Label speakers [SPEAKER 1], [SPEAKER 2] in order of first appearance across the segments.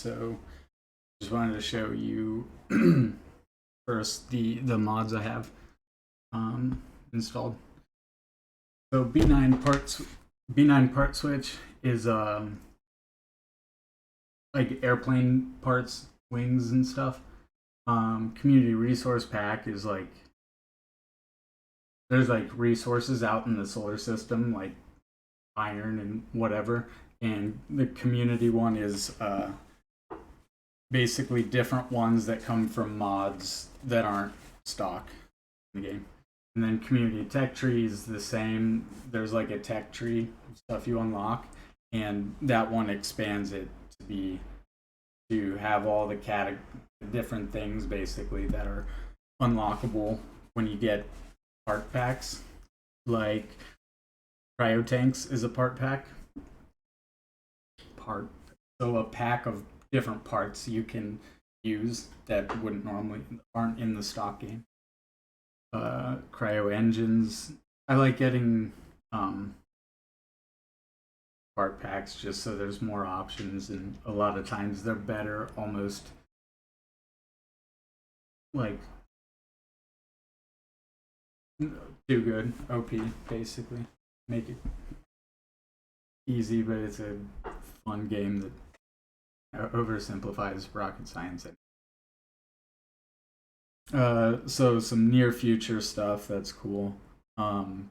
[SPEAKER 1] So just wanted to show you first the mods I have installed. So B9 part switch is like airplane parts, wings and stuff. Community resource pack is like there's like resources out in the solar system like iron and whatever, and the community one is basically different ones that come from mods that aren't stock in the game. And then community tech tree is the same. There's like a tech tree stuff you unlock, and that one expands it to have all the different things basically that are unlockable when you get part packs. Like cryo tanks is a part pack. So a pack of different parts you can use that wouldn't normally aren't in the stock game. Cryo engines. I like getting part packs just so there's more options, and a lot of times they're better, almost like too good. OP basically. Make it easy, but it's a fun game that oversimplifies rocket science. So some near future stuff that's cool.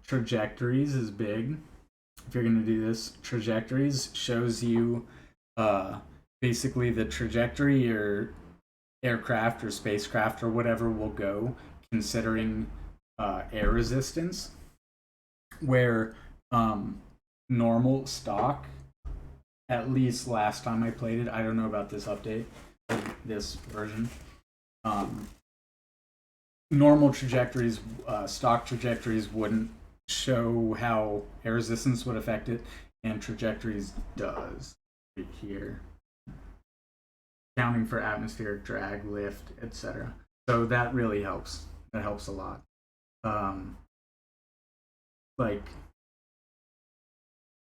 [SPEAKER 1] Trajectories is big. If you're gonna do this, trajectories shows you basically the trajectory your aircraft or spacecraft or whatever will go, considering air resistance. Where normal stock, at least last time I played it, I don't know about this update, this version. Normal trajectories, stock trajectories wouldn't show how air resistance would affect it, and trajectories does right here, accounting for atmospheric drag, lift, etc. So that really helps. That helps a lot. Like,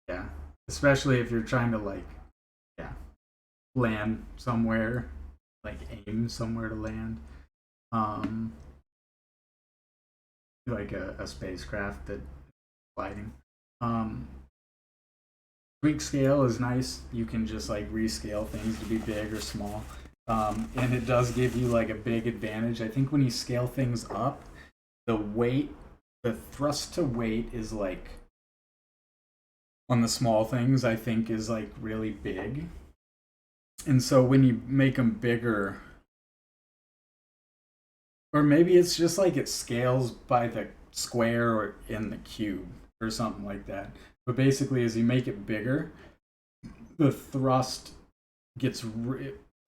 [SPEAKER 1] yeah, especially if you're trying to like, yeah, land somewhere, like aim somewhere to land. Um, like a spacecraft that gliding. Um, Tweak scale is nice. You can just like rescale things to be big or small. And it does give you like a big advantage. I think when you scale things up, the thrust to weight is like on the small things, I think is like really big. And so when you make them bigger, or maybe it's just like it scales by the square or in the cube or something like that. But basically, as you make it bigger, the thrust gets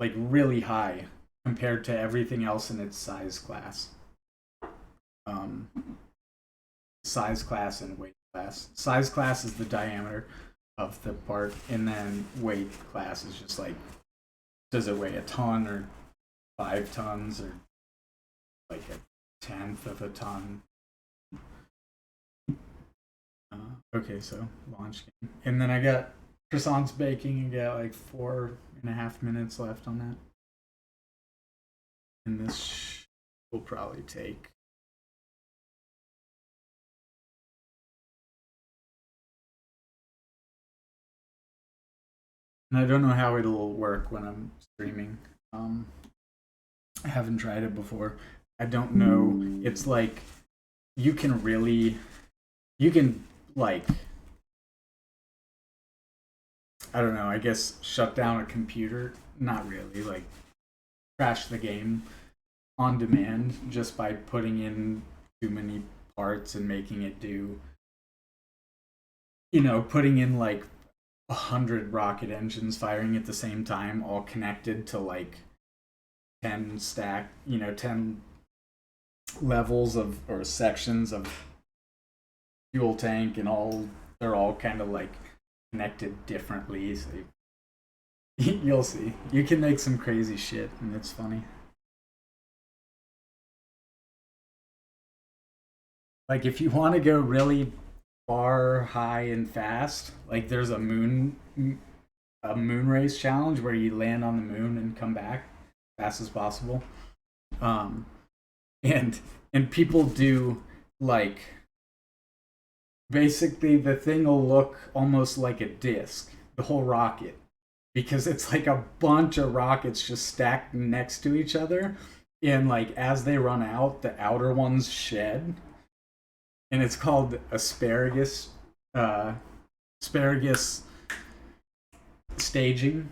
[SPEAKER 1] like really high compared to everything else in its size class. Um, Size class and weight class. Size class is the diameter of the part, and then weight class is just like, does it weigh a ton or 5 tons or like a tenth of a ton? Okay, so launch game, and then I got croissants baking. I got like 4.5 minutes left on that, and this will probably take. And I don't know how it'll work when I'm streaming. I haven't tried it before. I don't know. It's like you can really, you can like, I don't know. I guess shut down a computer. Not really. Like crash the game on demand just by putting in too many parts and making it do. Putting in like 100 rocket engines firing at the same time, all connected to like 10 levels of or sections of fuel tank, and they're all kind of like connected differently. So you'll see. You can make some crazy shit, and it's funny. Like if you want to go really far, high, and fast, like there's a moon a moon race challenge where you land on the moon and come back as fast as possible. Um, and people do like basically the thing will look almost like a disc, the whole rocket, because it's like a bunch of rockets just stacked next to each other, and like as they run out, the outer ones shed, and it's called asparagus asparagus staging.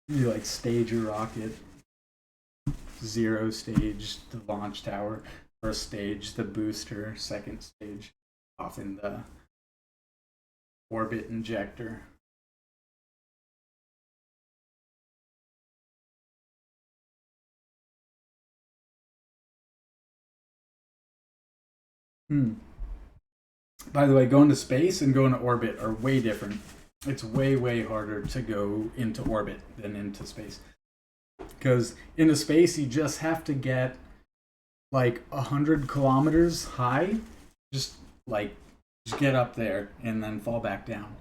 [SPEAKER 1] You like stage your rocket. Zero stage the launch tower, first stage the booster, second stage off in the orbit injector. By the way, going to space and going to orbit are way different. It's way, way harder to go into orbit than into space. Because into space, you just have to get like 100 kilometers high, just like just get up there and then fall back down.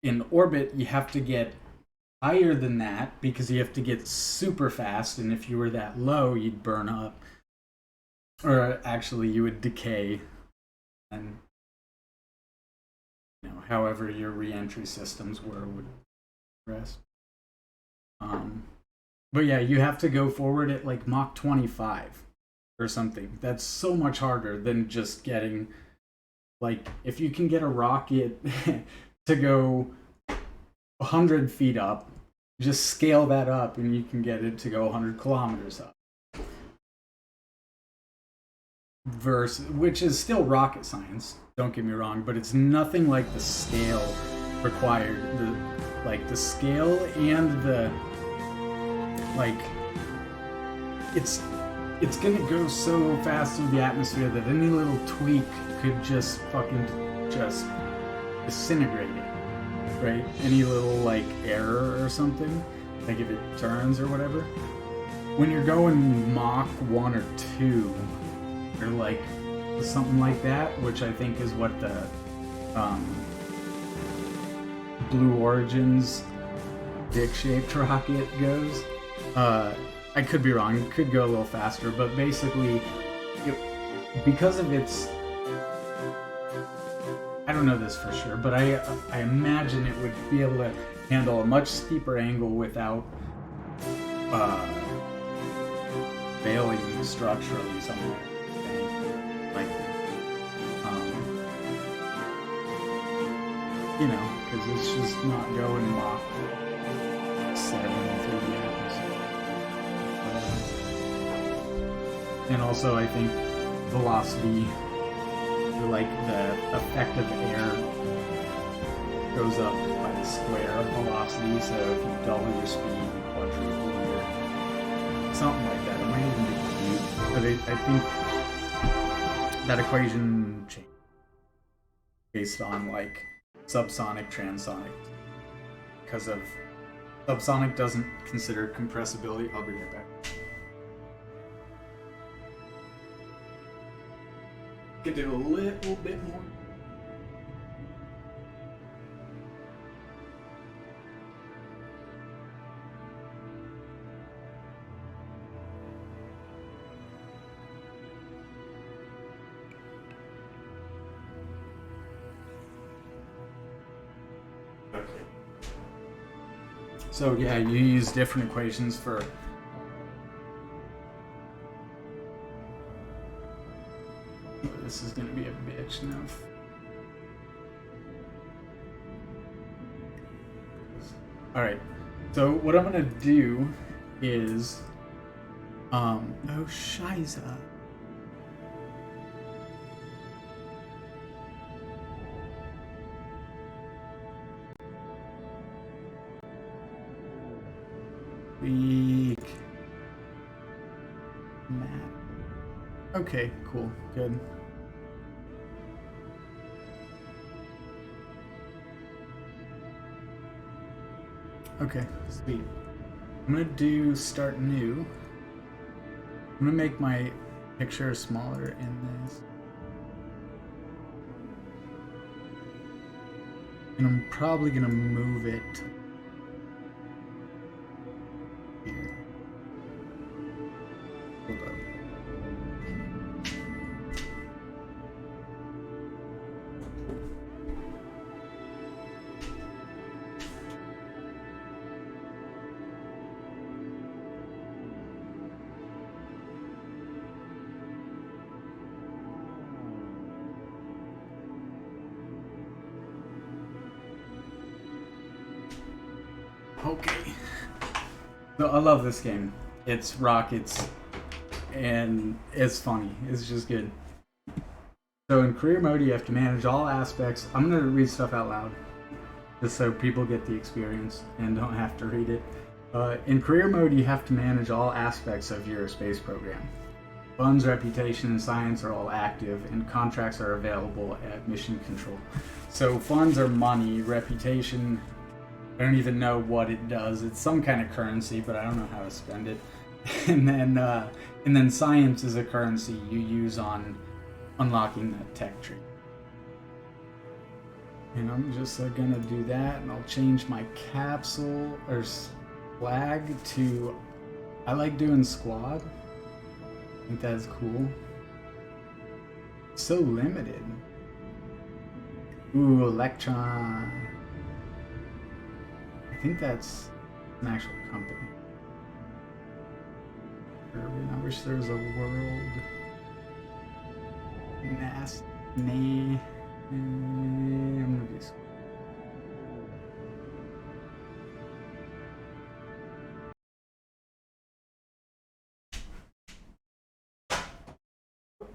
[SPEAKER 1] In orbit, you have to get higher than that because you have to get super fast, and if you were that low, you'd burn up, or actually, you would decay, and however your reentry systems were would rest. But yeah, you have to go forward at like Mach 25 or something. That's so much harder than just getting, like, if you can get a rocket to go 100 feet up, just scale that up and you can get it to go 100 kilometers up. Which is still rocket science, don't get me wrong, but it's nothing like the scale required. The scale and the like, it's gonna go so fast through the atmosphere that any little tweak could just fucking just disintegrate it, right? Any little like error or something, like if it turns or whatever. When you're going Mach 1 or 2, or like something like that, which I think is what the Blue Origin's dick-shaped rocket goes. I could be wrong, it could go a little faster, but basically, because of its, I don't know this for sure, but I imagine it would be able to handle a much steeper angle without failing structurally somewhere. Because it's just not going Mach 7 through the atmosphere. And also, I think velocity, like the effective air, goes up by the square of velocity. So if you double your speed, you quadruple your, something like that. It might even be cute, but I think that equation changed based on like subsonic, transonic, because of subsonic doesn't consider compressibility. I'll be right back. Could do a little bit more. So yeah, you use different equations for this is gonna be a bitch now. Alright. So what I'm gonna do is oh Shiza. Weak. Map. Okay, cool, good. Okay, sweet. I'm gonna do start new. I'm gonna make my picture smaller in this. And I'm probably gonna move it here. Hold up. Okay. So I love this game. It's rockets and it's funny. It's just good. So in career mode, you have to manage all aspects. I'm going to read stuff out loud just so people get the experience and don't have to read it. In career mode, you have to manage all aspects of your space program. Funds, reputation, and science are all active, and contracts are available at mission control. So funds are money, reputation, I don't even know what it does. It's some kind of currency, but I don't know how to spend it. And then science is a currency you use on unlocking the tech tree. And I'm just gonna do that, and I'll change my capsule or flag to. I like doing squad. I think that's cool. It's so limited. Ooh, Electron. I think that's an actual company. I wish there was a world. I'm gonna do this.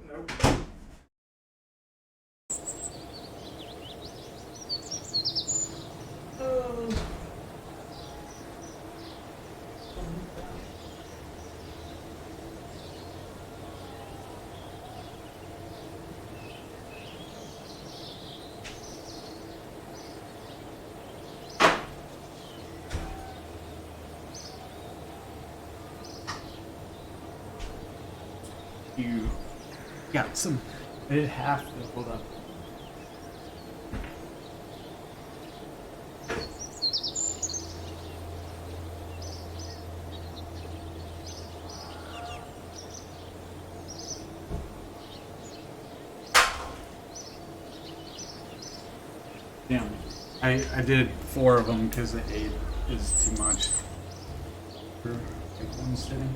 [SPEAKER 1] Nope. You got some. I did half. Hold up. Damn. I did 4 of them because the 8 is too much for like one sitting.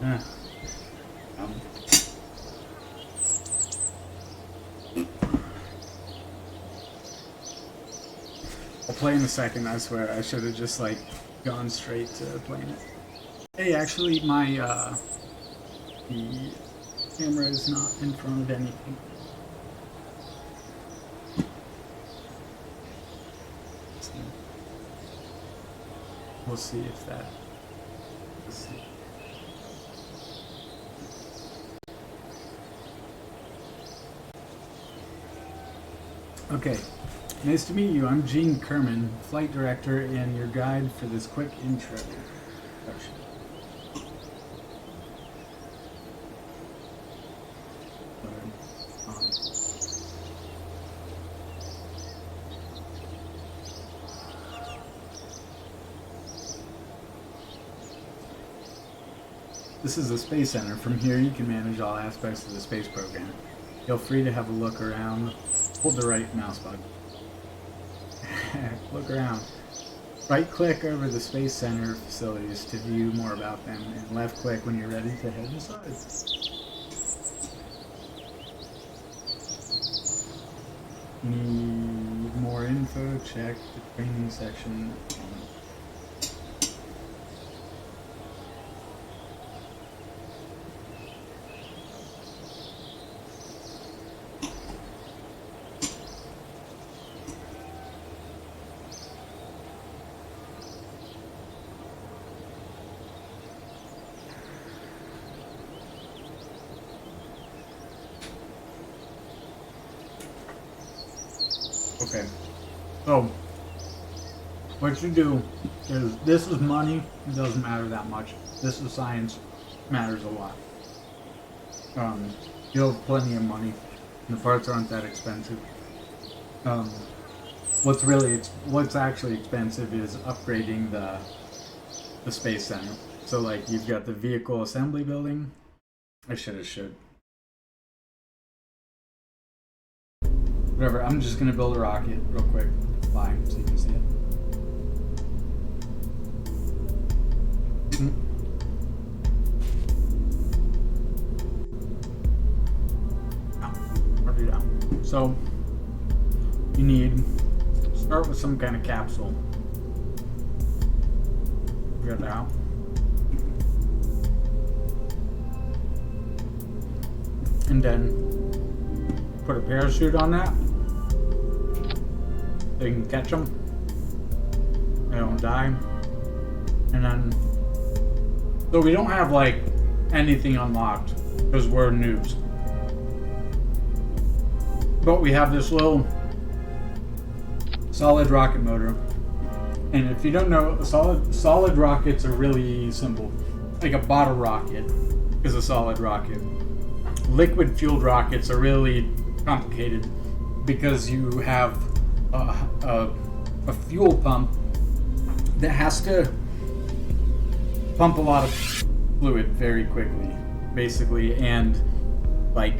[SPEAKER 1] Yeah. I'll play in a second, I swear. I should have just, like, gone straight to playing it. Hey, actually, my, the camera is not in front of anything. We'll see if that... Let's see. Okay, nice to meet you. I'm Gene Kerman, flight director, and your guide for this quick intro. This is the Space Center. From here, you can manage all aspects of the space program. Feel free to have a look around. Hold the right mouse button. Look around. Right-click over the Space Center facilities to view more about them, and left-click when you're ready to head inside. Need more info? Check the training section. Okay, so what you do is, this is money, it doesn't matter that much. This is science, matters a lot. You'll have plenty of money, and the parts aren't that expensive. What's actually expensive is upgrading the Space Center. So like, you've got the vehicle assembly building. I should. Whatever, I'm just gonna build a rocket real quick. Fly, so you can see it. So, you need, start with some kind of capsule. Get that out. And then put a parachute on that. So you can catch them. They don't die. And then, so we don't have like anything unlocked because we're noobs. But we have this little solid rocket motor. And if you don't know, solid rockets are really simple. Like a bottle rocket is a solid rocket. Liquid fueled rockets are really complicated because you have a fuel pump that has to pump a lot of fluid very quickly, basically, and like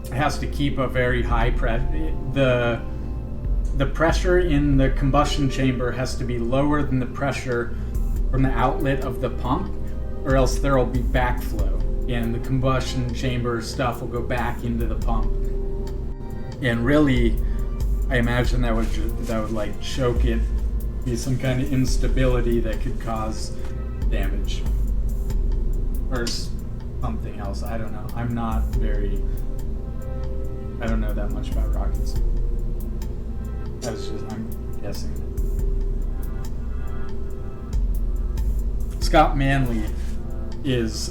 [SPEAKER 1] it has to keep a very high pressure. The pressure in the combustion chamber has to be lower than the pressure from the outlet of the pump, or else there will be backflow, and the combustion chamber stuff will go back into the pump. And really, I imagine that would like choke it, be some kind of instability that could cause damage or something else. I don't know. I don't know that much about rockets. I'm guessing. Scott Manley is,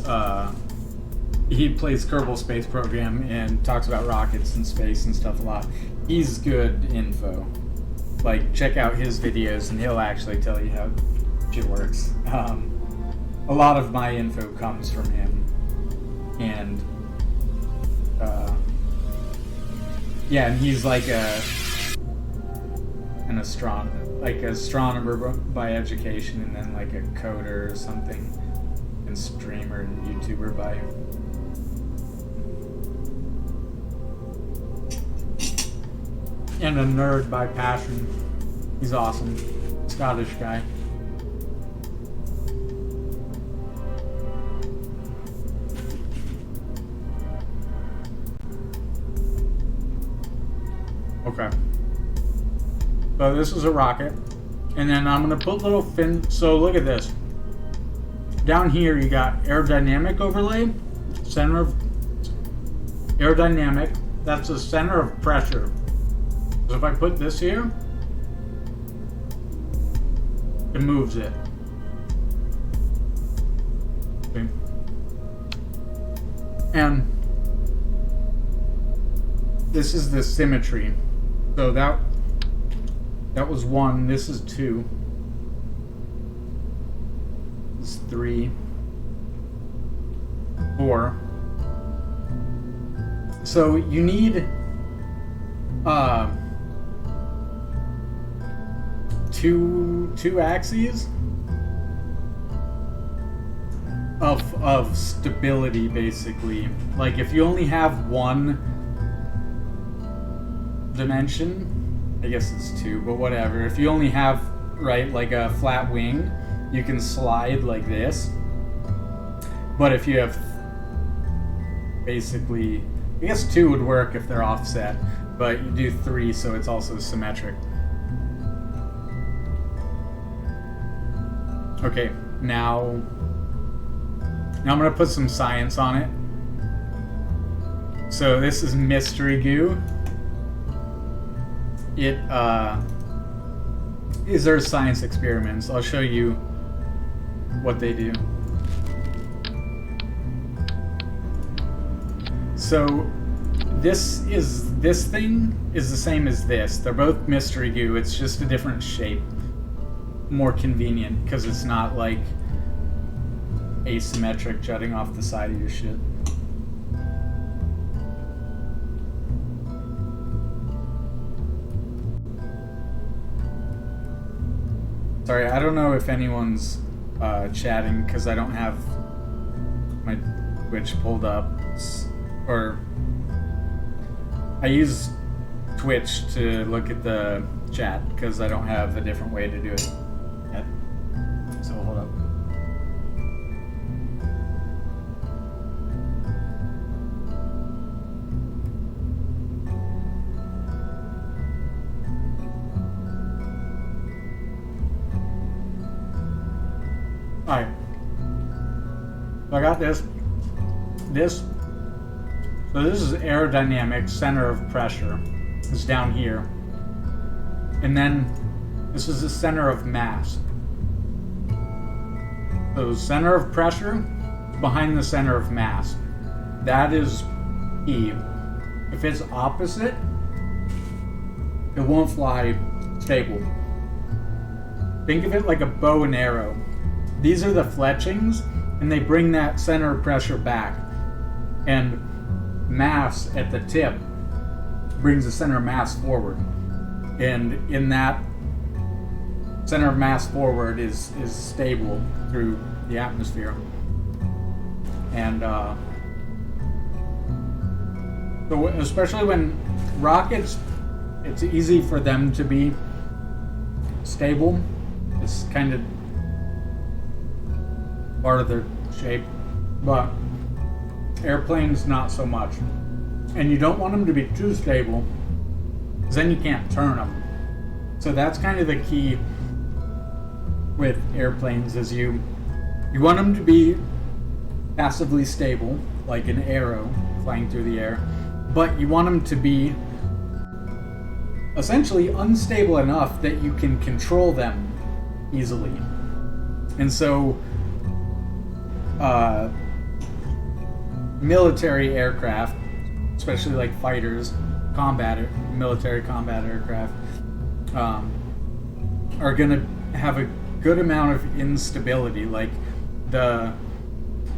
[SPEAKER 1] he plays Kerbal Space Program and talks about rockets and space and stuff a lot. He's good info. Like, check out his videos and he'll actually tell you how shit works. A lot of my info comes from him. And, yeah, and he's like an astronomer by education, and then like a coder or something, and streamer and YouTuber by. And a nerd by passion. He's awesome. Scottish guy. Okay. So this is a rocket. And then I'm gonna put little fins. So look at this. Down here you got aerodynamic overlay, center of aerodynamic. That's the center of pressure. So if I put this here, it moves it. Okay. And this is the symmetry. So that was 1. This is 2. This is 3, 4. So you need two axes of stability, basically. Like if you only have one dimension, I guess it's 2, but whatever. If you only have, right, like a flat wing, you can slide like this. But if you have basically, I guess 2 would work if they're offset, but you do 3 so it's also symmetric. Okay, now I'm gonna put some science on it. So this is mystery goo. It these are science experiments. I'll show you what they do. So this thing is the same as this. They're both mystery goo. It's just a different shape. More convenient because it's not like asymmetric jutting off the side of your shit. Sorry, I don't know if anyone's chatting because I don't have my Twitch pulled up, or I use Twitch to look at the chat because I don't have a different way to do it yet. So hold up. Alright. So I got this. So this is aerodynamic, center of pressure. It's down here. And then this is the center of mass. So center of pressure behind the center of mass. That is E. If it's opposite, it won't fly stable. Think of it like a bow and arrow. These are the fletchings, and they bring that center of pressure back. And mass at the tip brings the center of mass forward. And in that center of mass forward is stable through the atmosphere. And so especially when rockets, it's easy for them to be stable. It's kind of part of their shape, but airplanes not so much. And you don't want them to be too stable, because then you can't turn them. So that's kind of the key with airplanes, is you want them to be passively stable, like an arrow flying through the air, but you want them to be essentially unstable enough that you can control them easily. And so military aircraft, especially like fighters, military combat aircraft, are going to have a good amount of instability. Like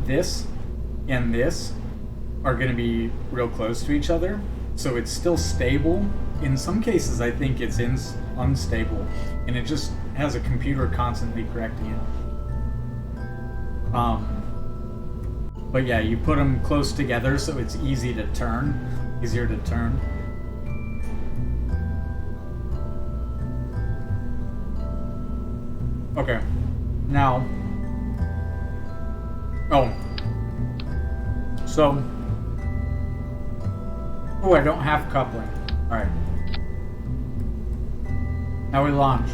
[SPEAKER 1] this and this are going to be real close to each other, so it's still stable. In some cases, I think it's unstable, and it just has a computer constantly correcting it. But yeah, you put them close together so it's easier to turn. Okay, now, I don't have coupling. All right. Now we launch.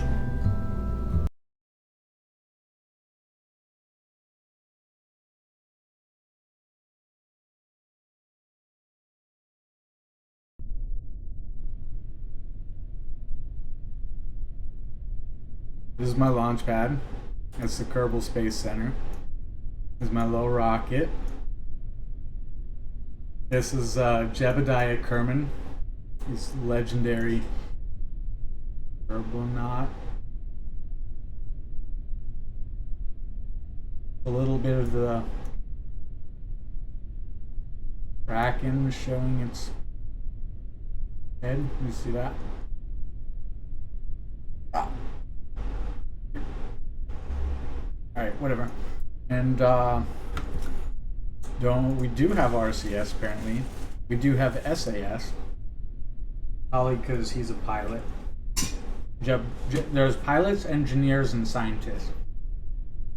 [SPEAKER 1] This is my launch pad. That's the Kerbal Space Center. This is my little rocket. This is Jebediah Kerman. He's legendary Kerbalonaut. A little bit of the Kraken showing its head. You see that? Ah. Alright, whatever. And we do have RCS apparently. We do have SAS. Probably because he's a pilot. There's pilots, engineers, and scientists.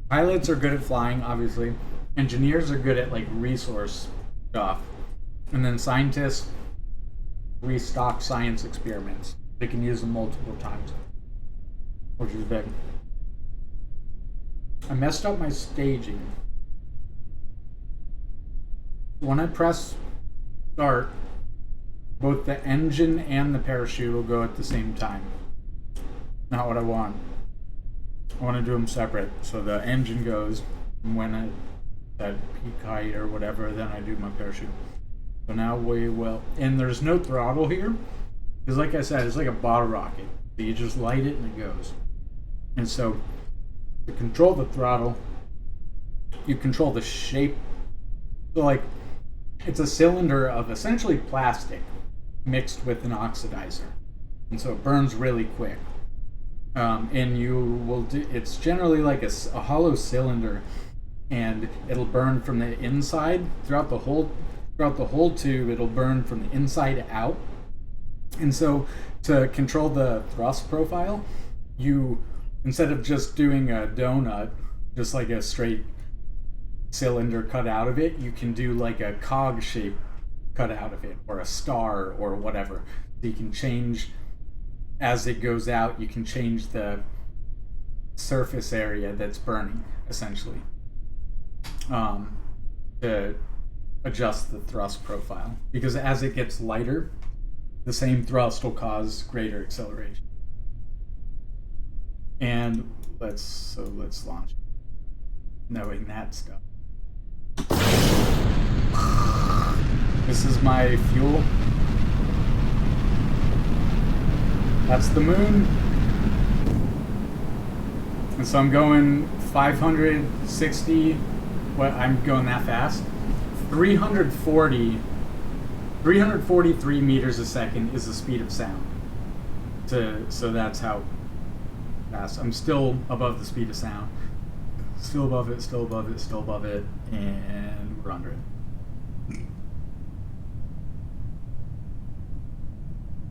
[SPEAKER 1] Pilots are good at flying, obviously. Engineers are good at like resource stuff. And then scientists restock science experiments. They can use them multiple times, which is big. I messed up my staging. When I press start, both the engine and the parachute will go at the same time. Not what I want. I want to do them separate. So the engine goes when I at peak height or whatever, then I do my parachute. So now we will, and there's no throttle here, because like I said, it's like a bottle rocket. So you just light it and it goes. And so to control the throttle, you control the shape. So like, it's a cylinder of essentially plastic mixed with an oxidizer, and so it burns really quick. And you will do, it's generally like a hollow cylinder, and it'll burn from the inside throughout the whole tube. It'll burn from the inside out. And so to control the thrust profile, you, instead of just doing a donut, just like a straight cylinder cut out of it, you can do like a cog shape cut out of it, or a star, or whatever. So you can change, as it goes out, you can change the surface area that's burning, essentially, to adjust the thrust profile. Because as it gets lighter, the same thrust will cause greater acceleration. And let's launch, knowing that stuff. This is my fuel. That's the moon. And so I'm going 560, what, I'm going that fast? 343 meters a second is the speed of sound. So that's how fast. I'm still above the speed of sound. Still above it, still above it, still above it, and we're under it.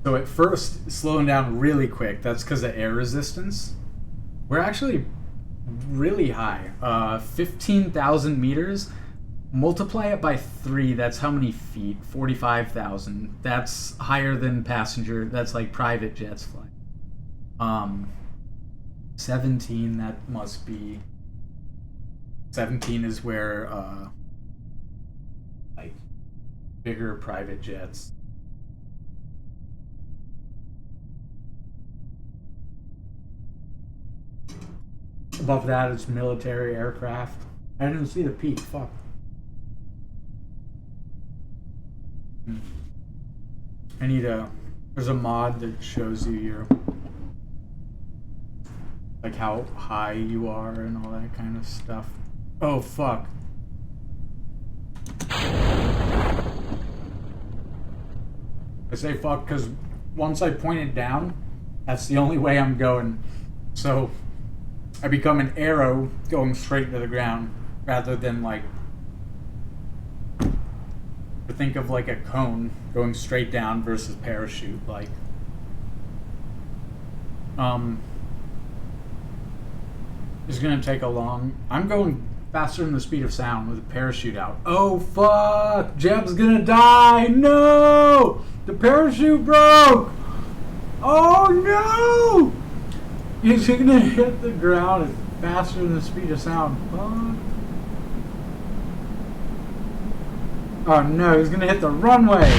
[SPEAKER 1] So at first, slowing down really quick, that's because of air resistance. We're actually really high. 15,000 meters. Multiply it by 3, that's how many feet? 45,000. That's higher than passenger, that's like private jets flying. 17, that must be... 17 is where, like, bigger private jets. Above that, it's military aircraft. I didn't see the peak. Fuck. I need a... There's a mod that shows you your... like how high you are and all that kind of stuff. Oh, fuck. I say fuck because once I point it down, that's the only way I'm going. So... I become an arrow going straight to the ground rather than like, think of like a cone going straight down versus parachute. Like, it's gonna take a long. I'm going faster than the speed of sound with a parachute out. Oh fuck! Jeb's gonna die. No, the parachute broke. Oh no! He's gonna hit the ground faster than the speed of sound. Fuck. Oh no, he's gonna hit the runway!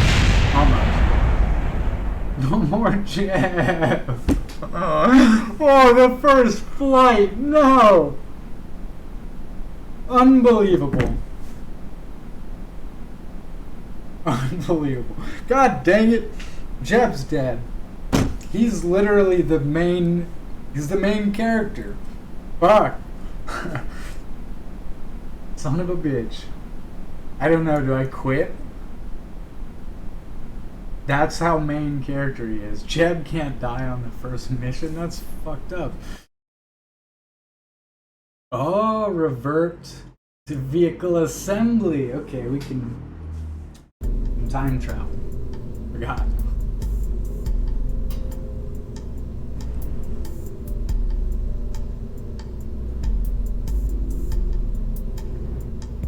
[SPEAKER 1] Almost. No more Jeff! Oh, the first flight! No! Unbelievable. Unbelievable. God dang it! Jeb's dead. He's literally the main... He's the main character. Fuck. Son of a bitch. I don't know, do I quit? That's how main character he is. Jeb can't die on the first mission? That's fucked up. Oh, revert to vehicle assembly. Okay, we can time travel. Forgot.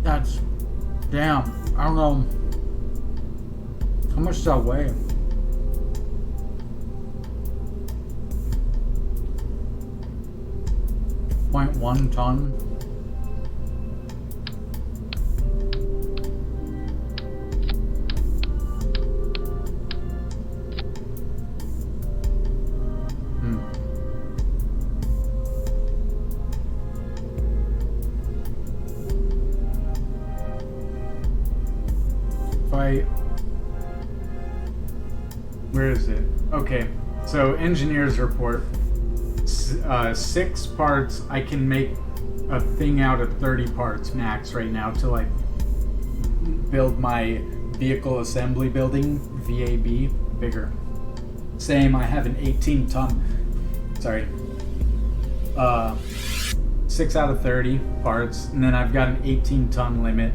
[SPEAKER 1] That's... Damn. I don't know. How much does that weigh? .1 ton. Where is it? Okay, so engineer's report. 6 parts. I can make a thing out of 30 parts max right now to like build my vehicle assembly building, VAB, bigger. Same, I have an 18 ton, sorry, 6 out of 30 parts, and then I've got an 18 ton limit.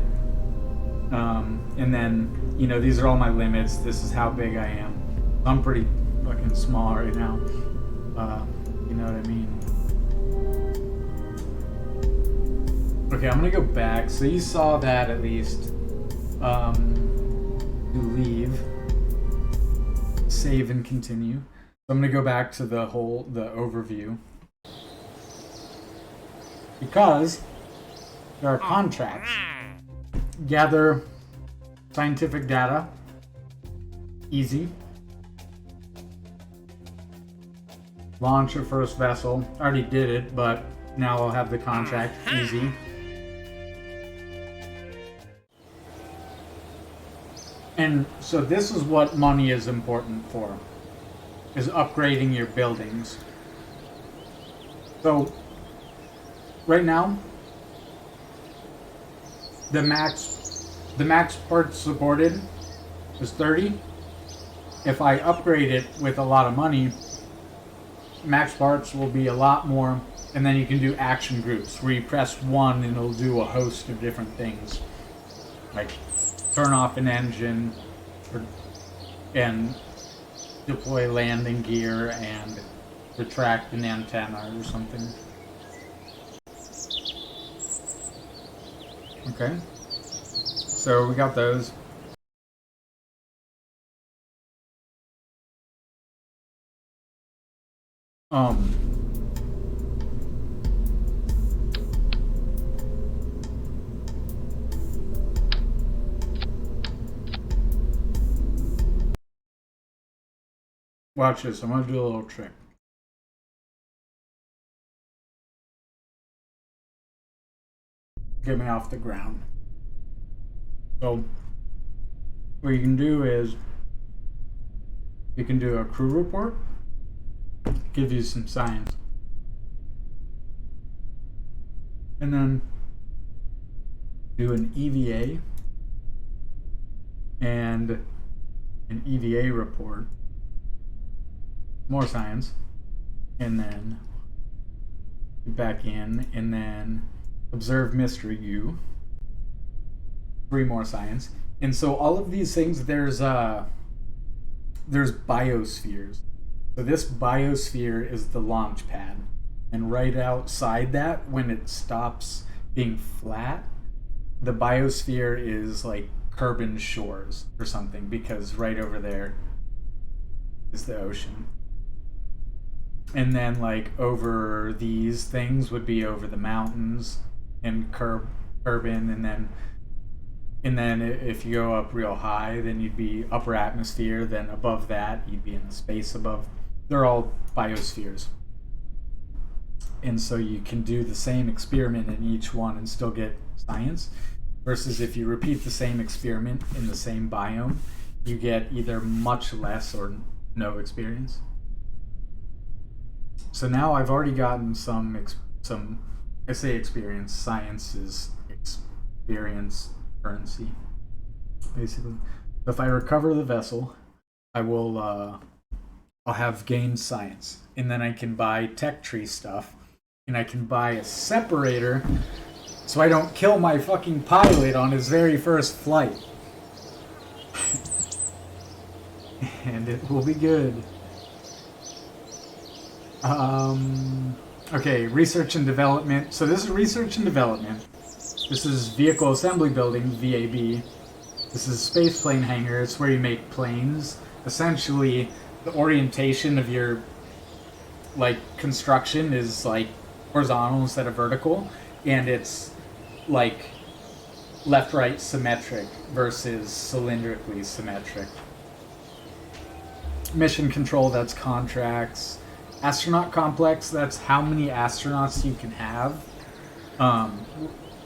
[SPEAKER 1] And then, you know, these are all my limits. This is how big I am. I'm pretty fucking small right now. You know what I mean? Okay, I'm gonna go back. So you saw that at least. You leave. Save and continue. So I'm gonna go back to the overview. Because there are contracts. Gather scientific data. Easy. Launch your first vessel. I already did it, but now I'll have the contract. Easy. And so this is what money is important for, is upgrading your buildings. So right now, the max parts supported is 30. If I upgrade it with a lot of money, max parts will be a lot more, and then you can do action groups where you press 1 and it'll do a host of different things, like turn off an engine and deploy landing gear and retract an antenna or something. Okay, so we got those. Watch this, I'm gonna do a little trick. Get me off the ground. So what you can do is you can do a crew report, give you some science, and then do an EVA and an EVA report, more science, and then back in, and then observe mystery U, 3 more science. And so all of these things, there's biospheres. So this biosphere is the launch pad, and right outside that, when it stops being flat, the biosphere is like Kerbal shores or something, because right over there is the ocean. And then like over these things would be over the mountains and Kerbin, and then if you go up real high, then you'd be upper atmosphere. Then above that, you'd be in the space above. They're all biospheres. And so you can do the same experiment in each one and still get science. Versus if you repeat the same experiment in the same biome, you get either much less or no experience. So now I've already gotten some. I say experience. Science is experience currency, basically. So if I recover the vessel, I will. I'll have gained science, and then I can buy tech tree stuff, and I can buy a separator, so I don't kill my fucking pilot on his very first flight. And it will be good. Okay, research and development. So this is research and development. This is vehicle assembly building, VAB. This is space plane hangar. It's where you make planes. Essentially, the orientation of your like construction is like horizontal instead of vertical, and it's like left-right symmetric versus cylindrically symmetric. Mission control, that's contracts. Astronaut complex, that's how many astronauts you can have.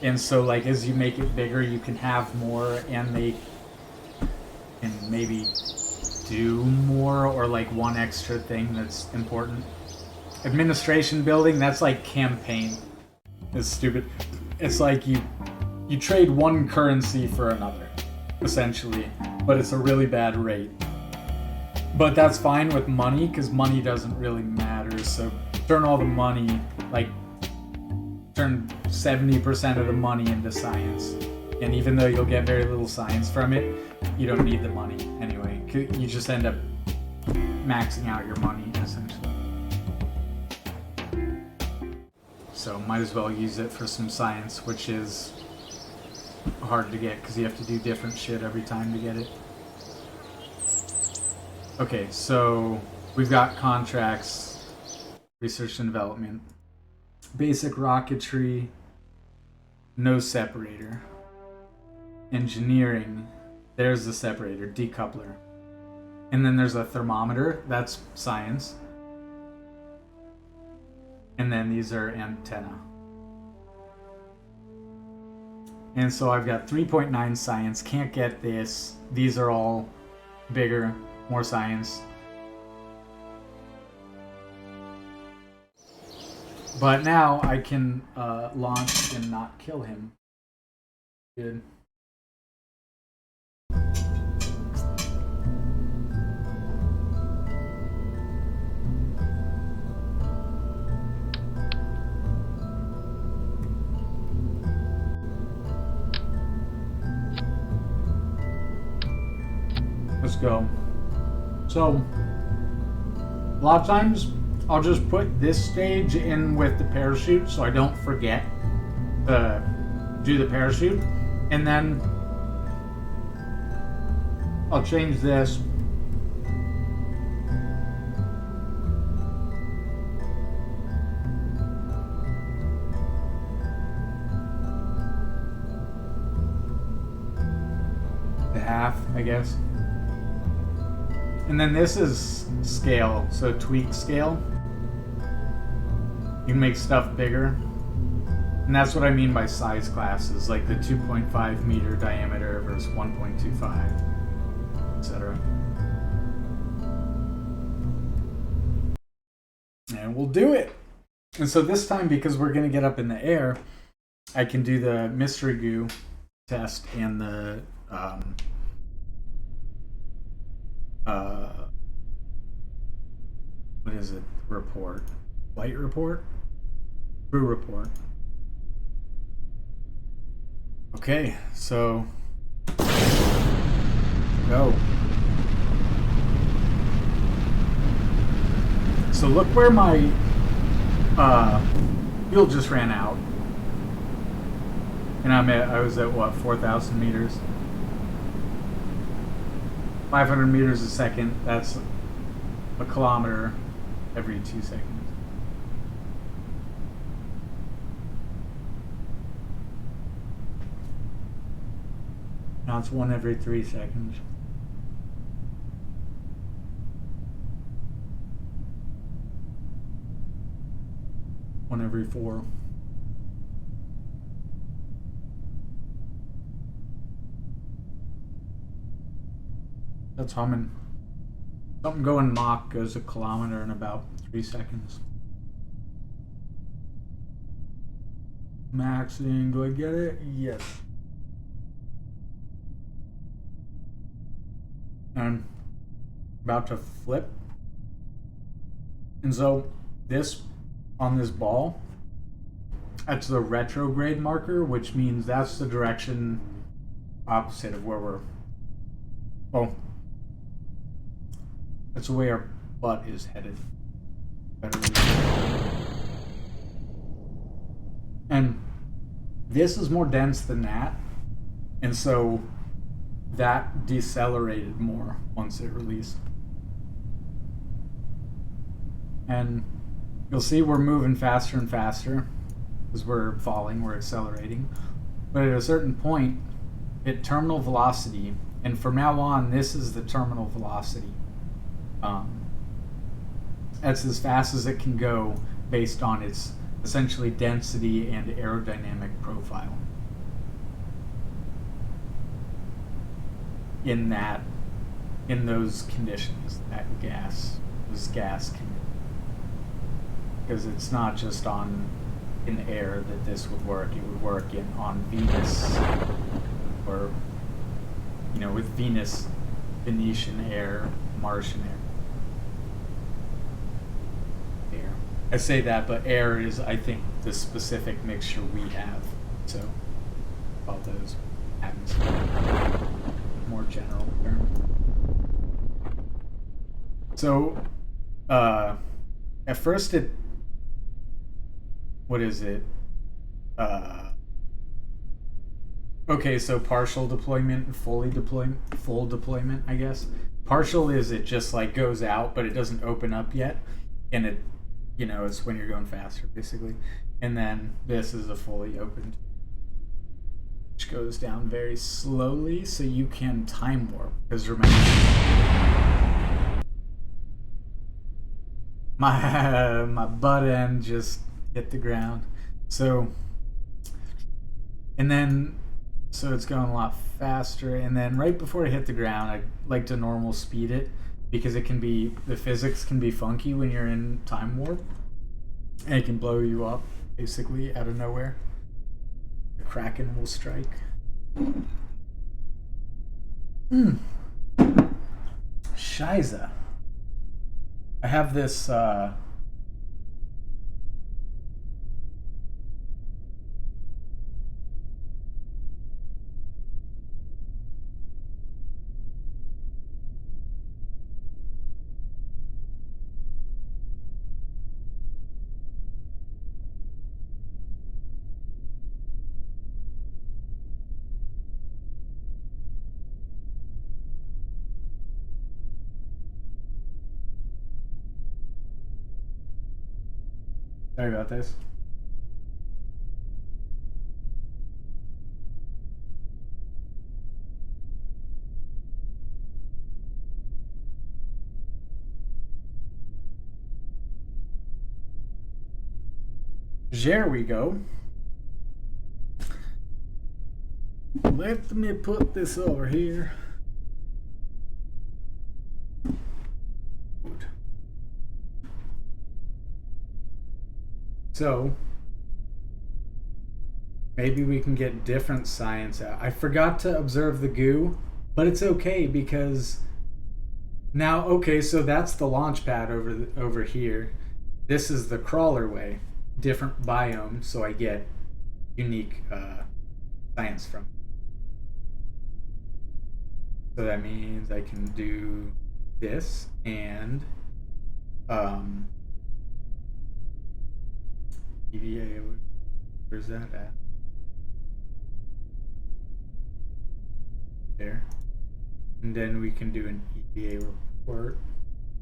[SPEAKER 1] And so like as you make it bigger, you can have more, and they can maybe do more, or like one extra thing that's important. Administration building, that's like campaign. It's stupid. It's like you trade one currency for another, essentially, but it's a really bad rate. But that's fine with money, because money doesn't really matter. So turn all the money, like turn 70% of the money into science. And even though you'll get very little science from it, you don't need the money anyway. You just end up maxing out your money, essentially. So might as well use it for some science, which is hard to get because you have to do different shit every time to get it. Okay, so we've got contracts, research and development, basic rocketry, no separator, engineering, there's the separator, decoupler, and then there's a thermometer, that's science, and then these are antenna. And so I've got 3.9 science, can't get this, these are all bigger, more science. But now I can launch and not kill him. Good. Let's go. So, a lot of times I'll just put this stage in with the parachute so I don't forget to do the parachute, and then I'll change this. To half, I guess. And then this is scale, so tweak scale. You can make stuff bigger. And that's what I mean by size classes, like the 2.5 meter diameter versus 1.25, etc. And we'll do it. And so this time, because we're going to get up in the air, I can do the mystery goo test and the what is it? Report. Flight report? Crew report. Okay, so go. So look where my fuel just ran out. And I was at what, 4,000 meters? 500 meters a second, that's a kilometer every 2 seconds. Now it's 1 every 3 seconds. One every 4. That's humming. Something going Mach goes a kilometer in about 3 seconds. Maxing, do I get it? Yes. I'm about to flip. And so this, on this ball, that's the retrograde marker, which means that's the direction opposite of where we're, oh, that's the way our butt is headed. And this is more dense than that, and so that decelerated more once it released. And you'll see we're moving faster and faster as we're falling, we're accelerating. But at a certain point, at terminal velocity, and from now on, this is the terminal velocity. That's as fast as it can go based on its essentially density and aerodynamic profile. In those conditions, those gas conditions. Because it's not just in air that this would work. It would work on Venus, or with Venus, Venetian air, Martian air. I say that, but air is, I think, the specific mixture we have. So, all those atmosphere, more general term. So, at first what is it? Okay, so partial deployment, full deployment, I guess. Partial is it just like goes out, but it doesn't open up yet, and it, it's when you're going faster, basically. And then this is a fully opened, which goes down very slowly, so you can time warp. Because remember, my butt end just hit the ground. So it's going a lot faster, and then right before it hit the ground, I like to normal speed it, because the physics can be funky when you're in time warp, and it can blow you up basically out of nowhere. The Kraken will strike. Shiza. I have this sorry about this. There we go. Let me put this over here. So maybe we can get different science out. I forgot to observe the goo, but it's okay, because now, okay, so that's the launch pad over here. This is the crawler way, different biome, so I get unique science from it. So that means I can do this and EVA, where's that at? There. And then we can do an EVA report.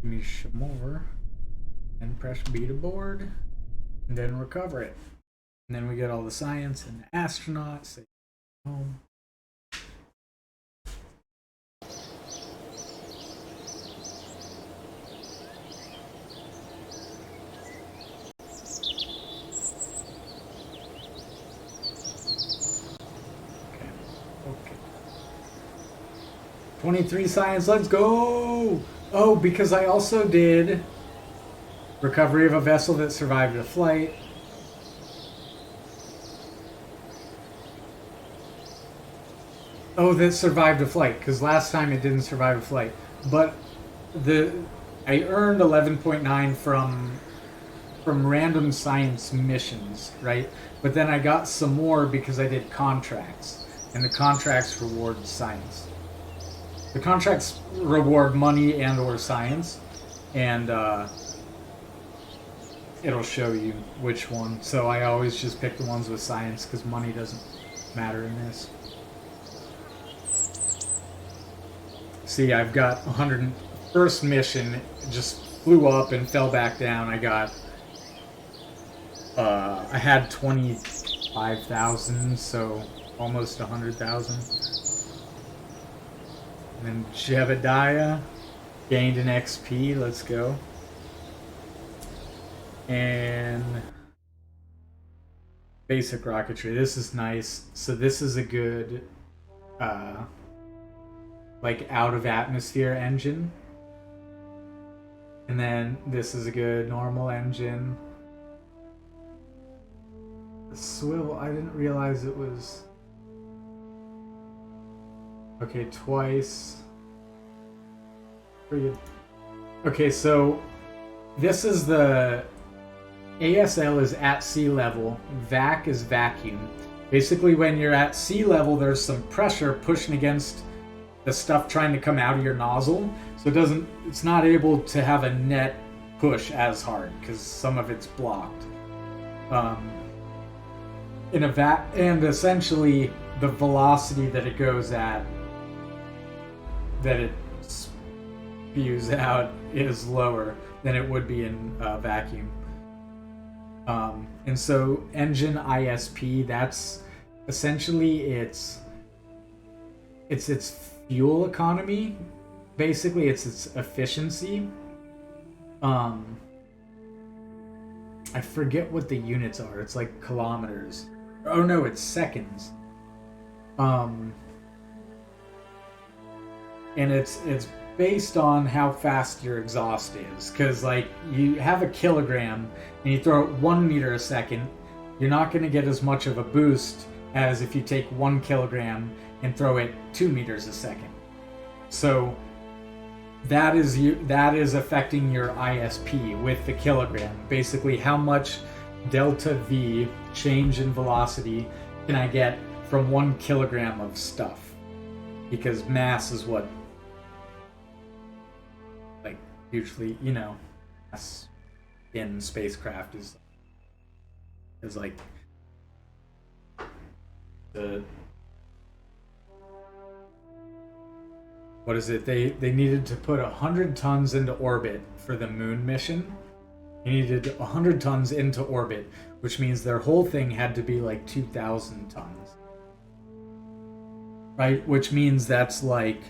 [SPEAKER 1] Give me some more. And press B to board. And then recover it. And then we get all the science and the astronauts. Home. 23 science, let's go! Oh, because I also did recovery of a vessel that survived a flight. Oh, that survived a flight, because last time it didn't survive a flight. But I earned 11.9 from random science missions, right? But then I got some more because I did contracts, and the contracts reward science. The contracts reward money and or science, and it'll show you which one. So I always just pick the ones with science because money doesn't matter in this. See, I've got 101st mission, just flew up and fell back down. I had 25,000, so almost 100,000. And then Jebediah gained an XP, let's go. And basic rocketry, this is nice. So this is a good like out of atmosphere engine. And then this is a good normal engine. The swivel, I didn't realize it was... Okay, twice. Pretty good. Okay, so this is the... ASL is at sea level, vac is vacuum. Basically, when you're at sea level, there's some pressure pushing against the stuff trying to come out of your nozzle, so it's not able to have a net push as hard because some of it's blocked. In a and essentially the velocity that it goes at, that it spews out, is lower than it would be in a vacuum. And so engine ISP, that's essentially its fuel economy. Basically, it's its efficiency. I forget what the units are. It's like kilometers. Oh no, it's seconds. And it's based on how fast your exhaust is. Because like you have a kilogram and you throw it 1 meter a second, you're not going to get as much of a boost as if you take 1 kilogram and throw it 2 meters a second. So that is affecting your ISP with the kilogram. Basically, how much delta V, change in velocity, can I get from 1 kilogram of stuff? Because mass is what, like, usually, you know, mass in spacecraft is like the... What is it? They needed to put 100 tons into orbit for the moon mission. They needed 100 tons into orbit, which means their whole thing had to be like 2,000 tons. Right? Which means that's like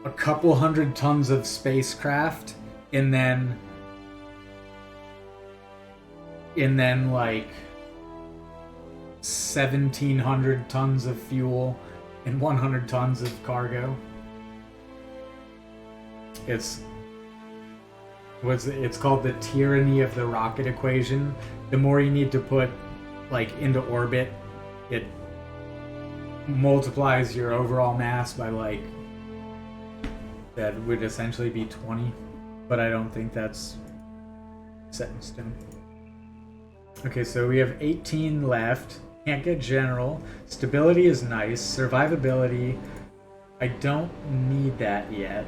[SPEAKER 1] a couple hundred tons of spacecraft, and then like 1,700 tons of fuel and 100 tons of cargo. It's called the tyranny of the rocket equation. The more you need to put like into orbit, it multiplies your overall mass by like, that would essentially be 20, but I don't think that's set in stone. Okay, so we have 18 left. Can't get general. Stability is nice. Survivability, I don't need that yet.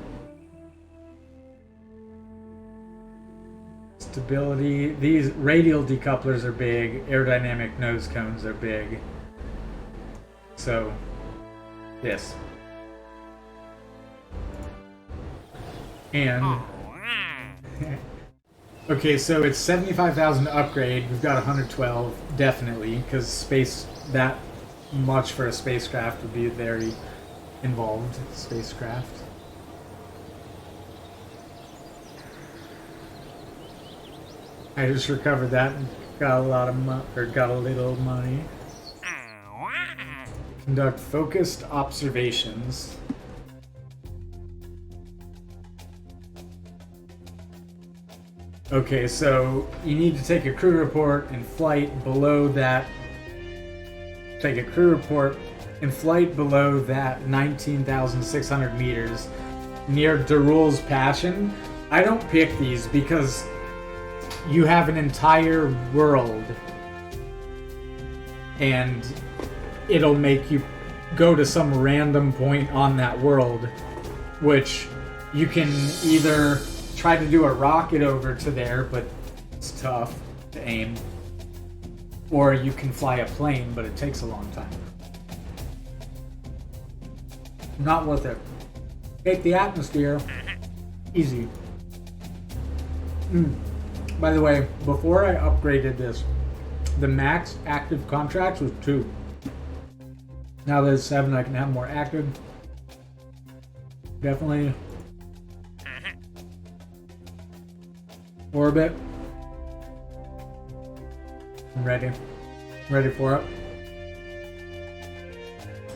[SPEAKER 1] Stability, these radial decouplers are big. Aerodynamic nose cones are big. So, this. And... Okay, so it's 75,000 to upgrade. We've got 112, definitely, because space, that much for a spacecraft would be very involved spacecraft. I just recovered that and got a lot of got a little money. Conduct focused observations. Okay, so you need to take a crew report in flight below that. Take a crew report in flight below that 19,600 meters near Darul's Passion. I don't pick these because you have an entire world and it'll make you go to some random point on that world, which you can either try to do a rocket over to there, but it's tough to aim, or you can fly a plane, but it takes a long time. Not worth it. Take the atmosphere. Easy. By the way, before I upgraded this, the max active contracts was 2. Now there's 7, I can have more active. Definitely. Orbit. I'm ready. Ready for it.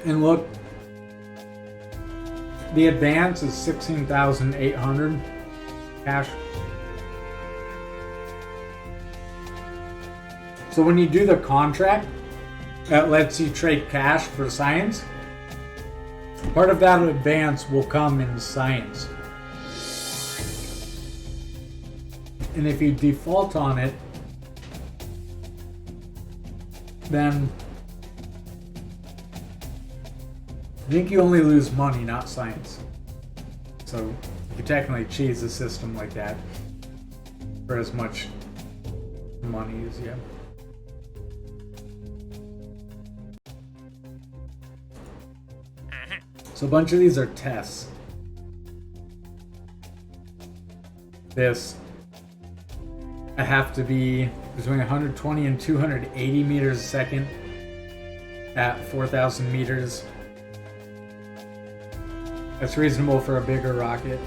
[SPEAKER 1] And look, the advance is 16,800 cash. So when you do the contract, that lets you trade cash for science. Part of that advance will come in science. And if you default on it, then I think you only lose money, not science. So you could technically cheese a system like that for as much money as you have. So a bunch of these are tests. This, I have to be between 120 and 280 meters a second at 4,000 meters. That's reasonable for a bigger rocket.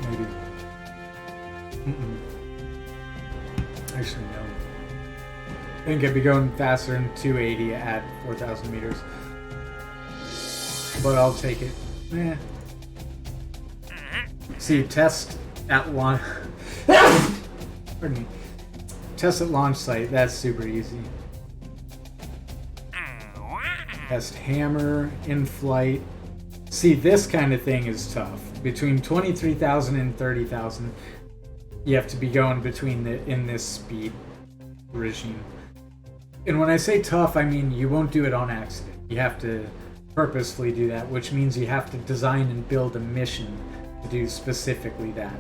[SPEAKER 1] Maybe. Actually, no. I think I'd be going faster than 280 at 4,000 meters. But I'll take it. See, test at launch. Pardon me. Test at launch site. That's super easy. Test hammer in flight. See, this kind of thing is tough. Between 23,000 and 30,000, you have to be going between in this speed regime. And when I say tough, I mean you won't do it on accident. You have to purposefully do that, which means you have to design and build a mission to do specifically that.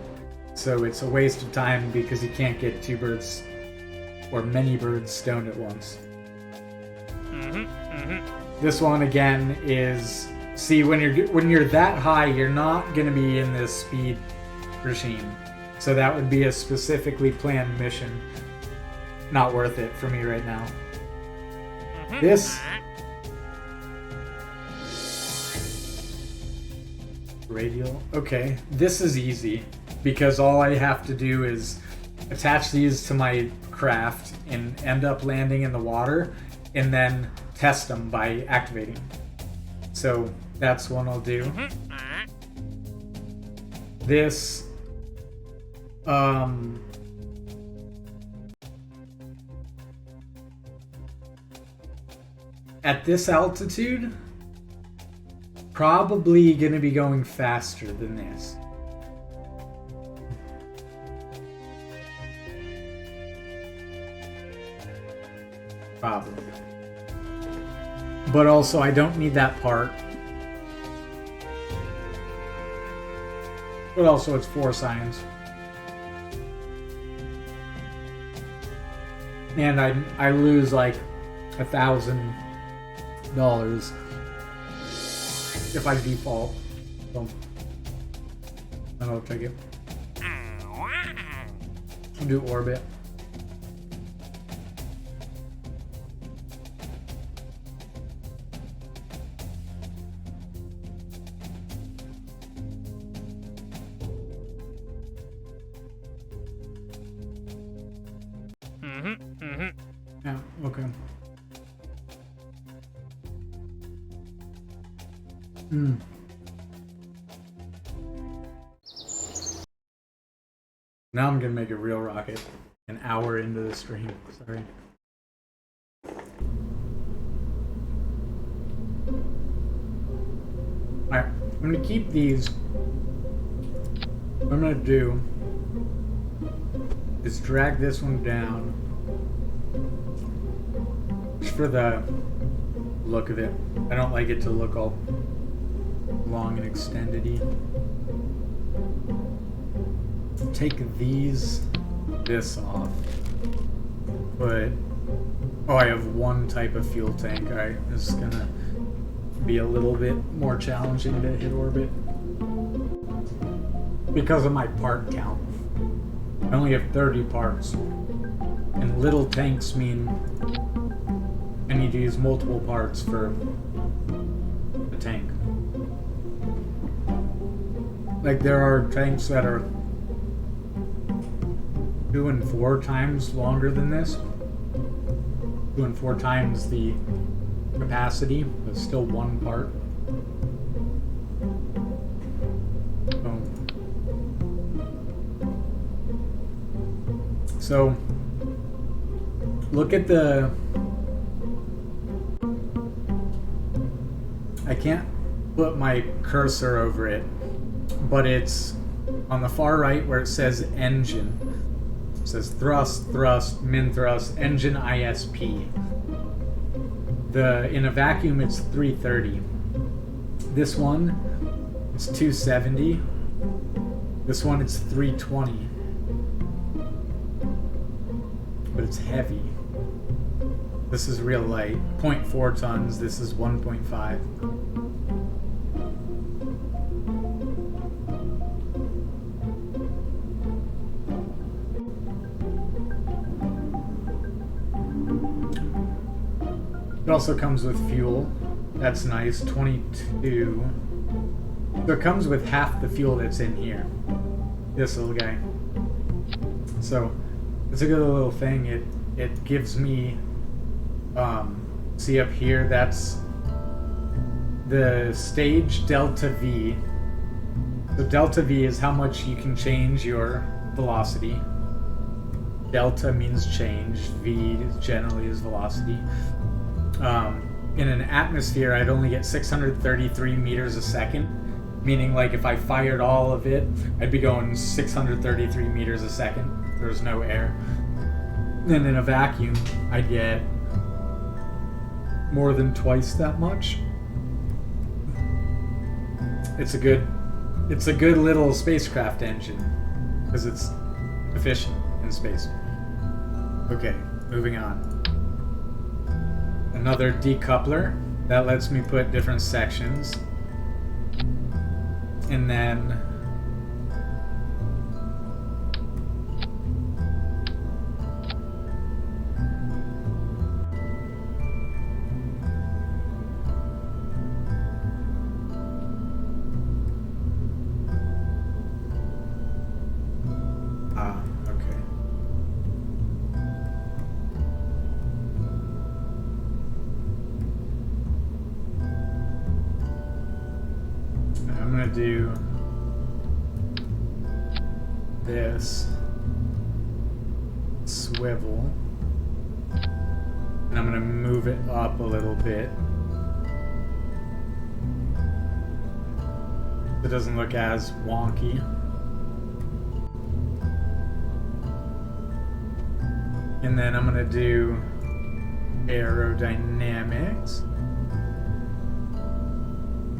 [SPEAKER 1] So it's a waste of time because you can't get 2 birds or many birds stoned at once. This one again is, see, when you're that high, you're not going to be in this speed regime. So that would be a specifically planned mission. Not worth it for me right now. This radial. Okay, this is easy because all I have to do is attach these to my craft and end up landing in the water and then test them by activating. So that's one I'll do. This at this altitude, probably gonna be going faster than this. Probably. But also, I don't need that part. But also, it's 4 science. And I lose like $1,000 if I default. So, I'll take it. I'll do orbit. Mm. Now I'm gonna make a real rocket an hour into the stream. Sorry. Alright, I'm gonna keep these. What I'm gonna do is drag this one down just for the look of it. I don't like it to look all long and extended-y. Take this off. But I have one type of fuel tank. Alright, this is gonna be a little bit more challenging to hit orbit because of my part count. I only have 30 parts, and little tanks mean I need to use multiple parts for the tank. Like, there are tanks that are 2 and 4 times longer than this, 2 and 4 times the capacity, but still one part. So look at the. I can't put my cursor over it, but it's on the far right where it says engine. It says thrust, min thrust, engine ISP. In a vacuum, it's 330. This one, it's 270. This one, it's 320. But it's heavy. This is real light. 0.4 tons. This is 1.5. It also comes with fuel. That's nice. 22. So it comes with half the fuel that's in here. This little guy. So it's a good little thing. It gives me, see up here, that's the stage delta V. The delta V is how much you can change your velocity. Delta means change. V generally is velocity. In an atmosphere, I'd only get 633 meters a second, meaning like if I fired all of it, I'd be going 633 meters a second. There's no air. And in a vacuum, I'd get more than twice that much. It's a good little spacecraft engine because it's efficient in space. Okay, moving on. Another decoupler that lets me put different sections. And then do this swivel, and I'm gonna move it up a little bit. It doesn't look as wonky. And then I'm gonna do aerodynamics.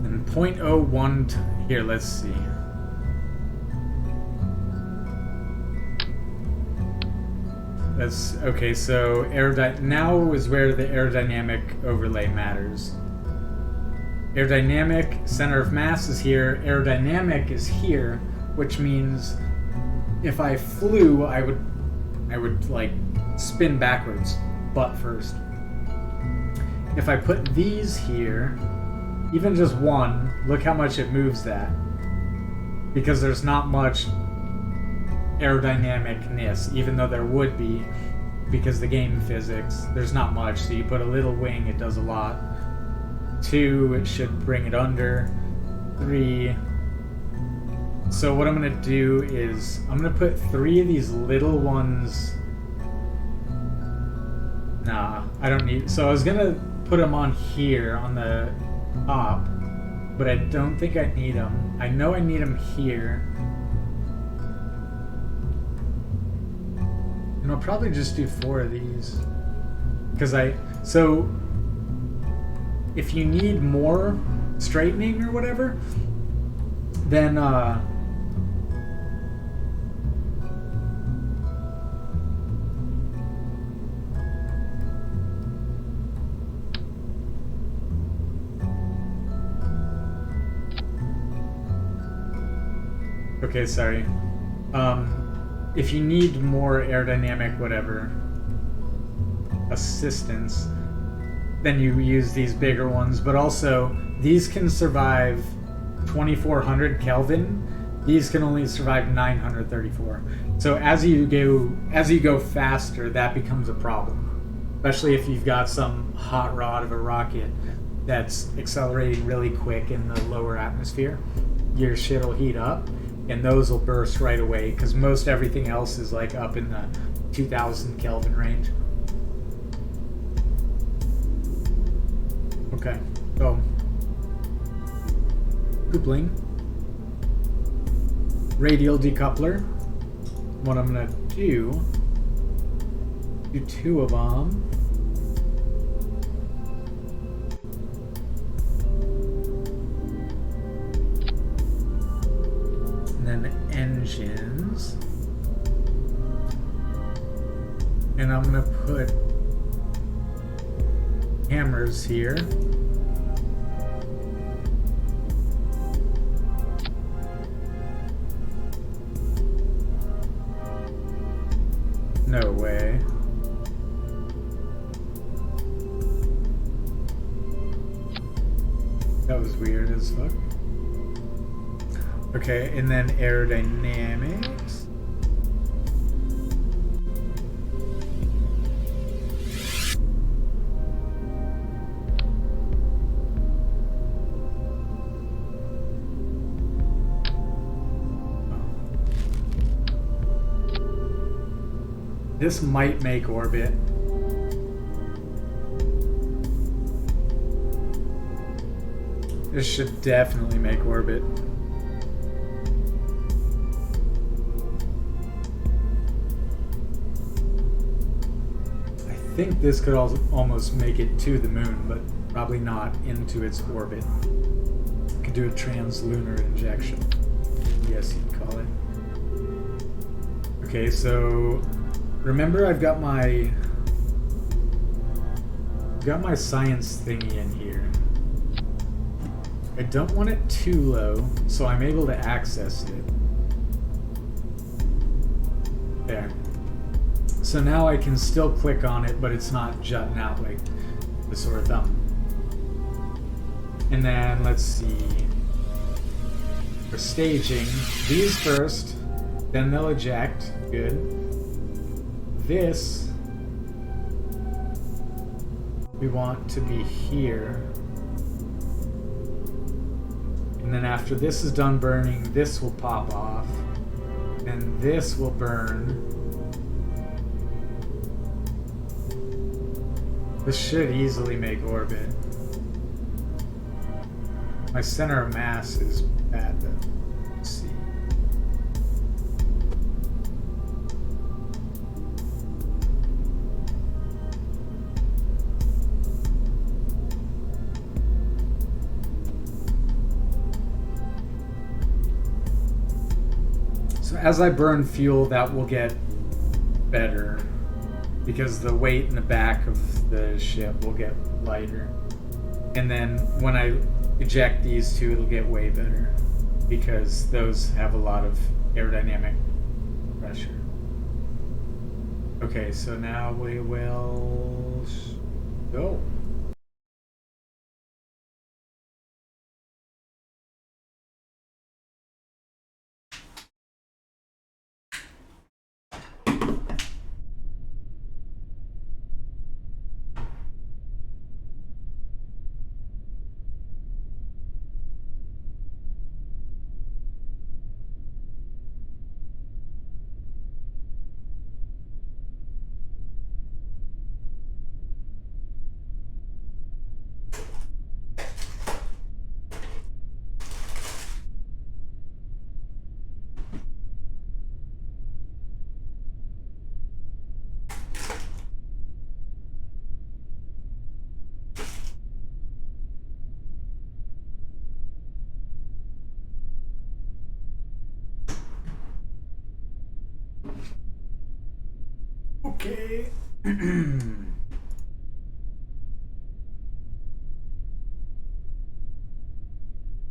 [SPEAKER 1] And 0.01 here, let's see. That's okay, so now is where the aerodynamic overlay matters. Aerodynamic center of mass is here, aerodynamic is here, which means if I flew, I would like spin backwards, butt first. If I put these here, even just one, look how much it moves that. Because there's not much aerodynamicness, even though there would be, because the game physics, there's not much. So you put a little wing, it does a lot. 2, it should bring it under. 3. So what I'm gonna do is I'm gonna put 3 of these little ones. Nah, I don't need. So I was gonna put them on here on the top, but I don't think I need them. I know I need them here. And I'll probably just do 4 of these. So if you need more straightening or whatever, then okay, sorry. If you need more aerodynamic whatever assistance, then you use these bigger ones, but also these can survive 2400 Kelvin. These can only survive 934. So as you go faster, that becomes a problem, especially if you've got some hot rod of a rocket that's accelerating really quick in the lower atmosphere. Your shit will heat up, and those will burst right away because most everything else is like up in the 2000 Kelvin range. Okay, so coupling, radial decoupler. What I'm gonna do 2 of them. And then engines. And I'm gonna put hammers here. No way. That was weird as fuck. Okay, and then aerodynamics. This might make orbit. This should definitely make orbit. I think this could almost make it to the moon, but probably not into its orbit. Could do a translunar injection, I guess you'd call it. Okay, so remember I've got my science thingy in here. I don't want it too low, so I'm able to access it. There. So now I can still click on it, but it's not jutting out like the sore thumb. And then let's see. For staging, these first, then they'll eject. Good. This we want to be here. And then after this is done burning, this will pop off. And this will burn. This should easily make orbit. My center of mass is bad though. Let's see. So as I burn fuel, that will get better because the weight in the back of the ship will get lighter. And then when I eject these two, it'll get way better because those have a lot of aerodynamic pressure. Okay, so now we will go.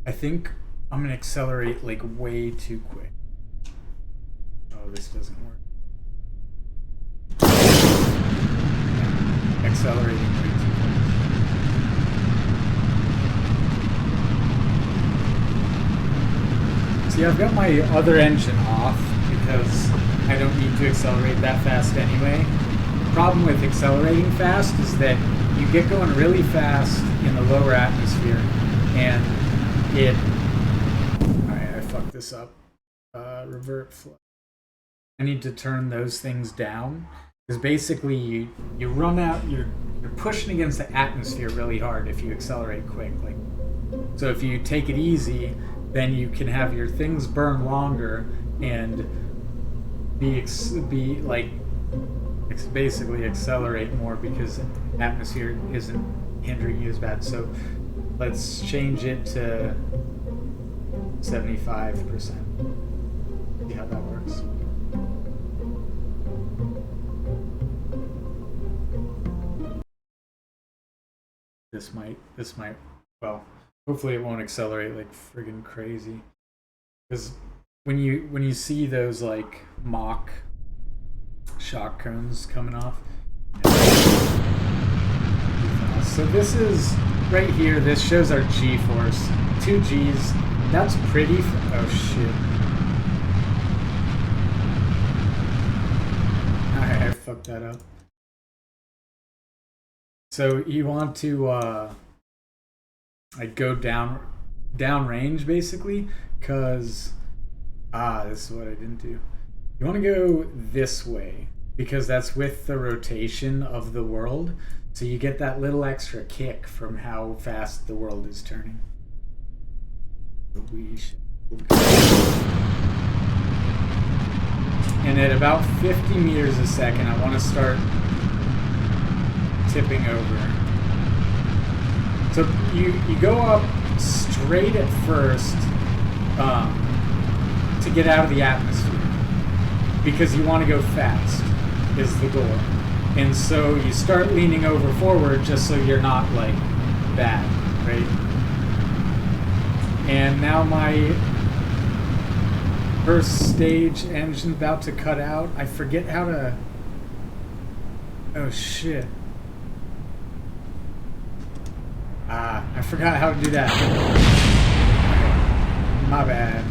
[SPEAKER 1] I think I'm gonna accelerate like way too quick. Oh, this doesn't work. Accelerating way too quick. See, I've got my other engine off because I don't need to accelerate that fast anyway. The problem with accelerating fast is that you get going really fast in the lower atmosphere, and Alright, I fucked this up. Revert flow. I need to turn those things down because basically you run out. You're pushing against the atmosphere really hard if you accelerate quick. Like, so if you take it easy, then you can have your things burn longer and basically accelerate more because atmosphere isn't hindering you as bad. So let's change it to 75%. See how that works. This might, well, hopefully it won't accelerate like friggin' crazy. Because when you see those like mock shock cones coming off. So this is right here. This shows our G-force. 2 G's. That's pretty. Oh shit. I fucked that up. So you want to like go down range basically, because this is what I didn't do. You want to go this way because that's with the rotation of the world, so you get that little extra kick from how fast the world is turning. And at about 50 meters a second, I want to start tipping over. So you go up straight at first to get out of the atmosphere because you want to go fast is the goal. And so you start leaning over forward just so you're not like that, right? And now my first stage engine's about to cut out. I forget how to... Oh shit. I forgot how to do that. My bad.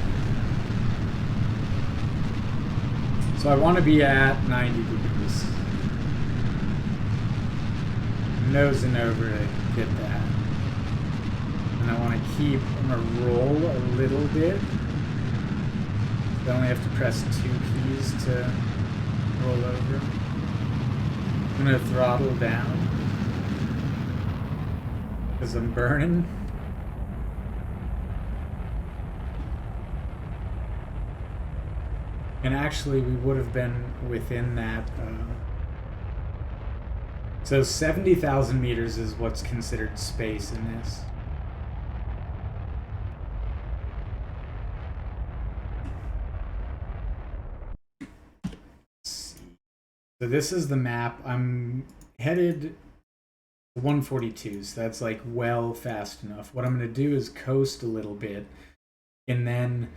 [SPEAKER 1] So I want to be at 90 degrees. Nosing over to get that. And I want to keep, I'm going to roll a little bit. I only have to press 2 keys to roll over. I'm going to throttle down because I'm burning. And actually we would have been within that. So 70,000 meters is what's considered space in this. So this is the map. I'm headed 142, so that's like well fast enough. What I'm going to do is coast a little bit, and then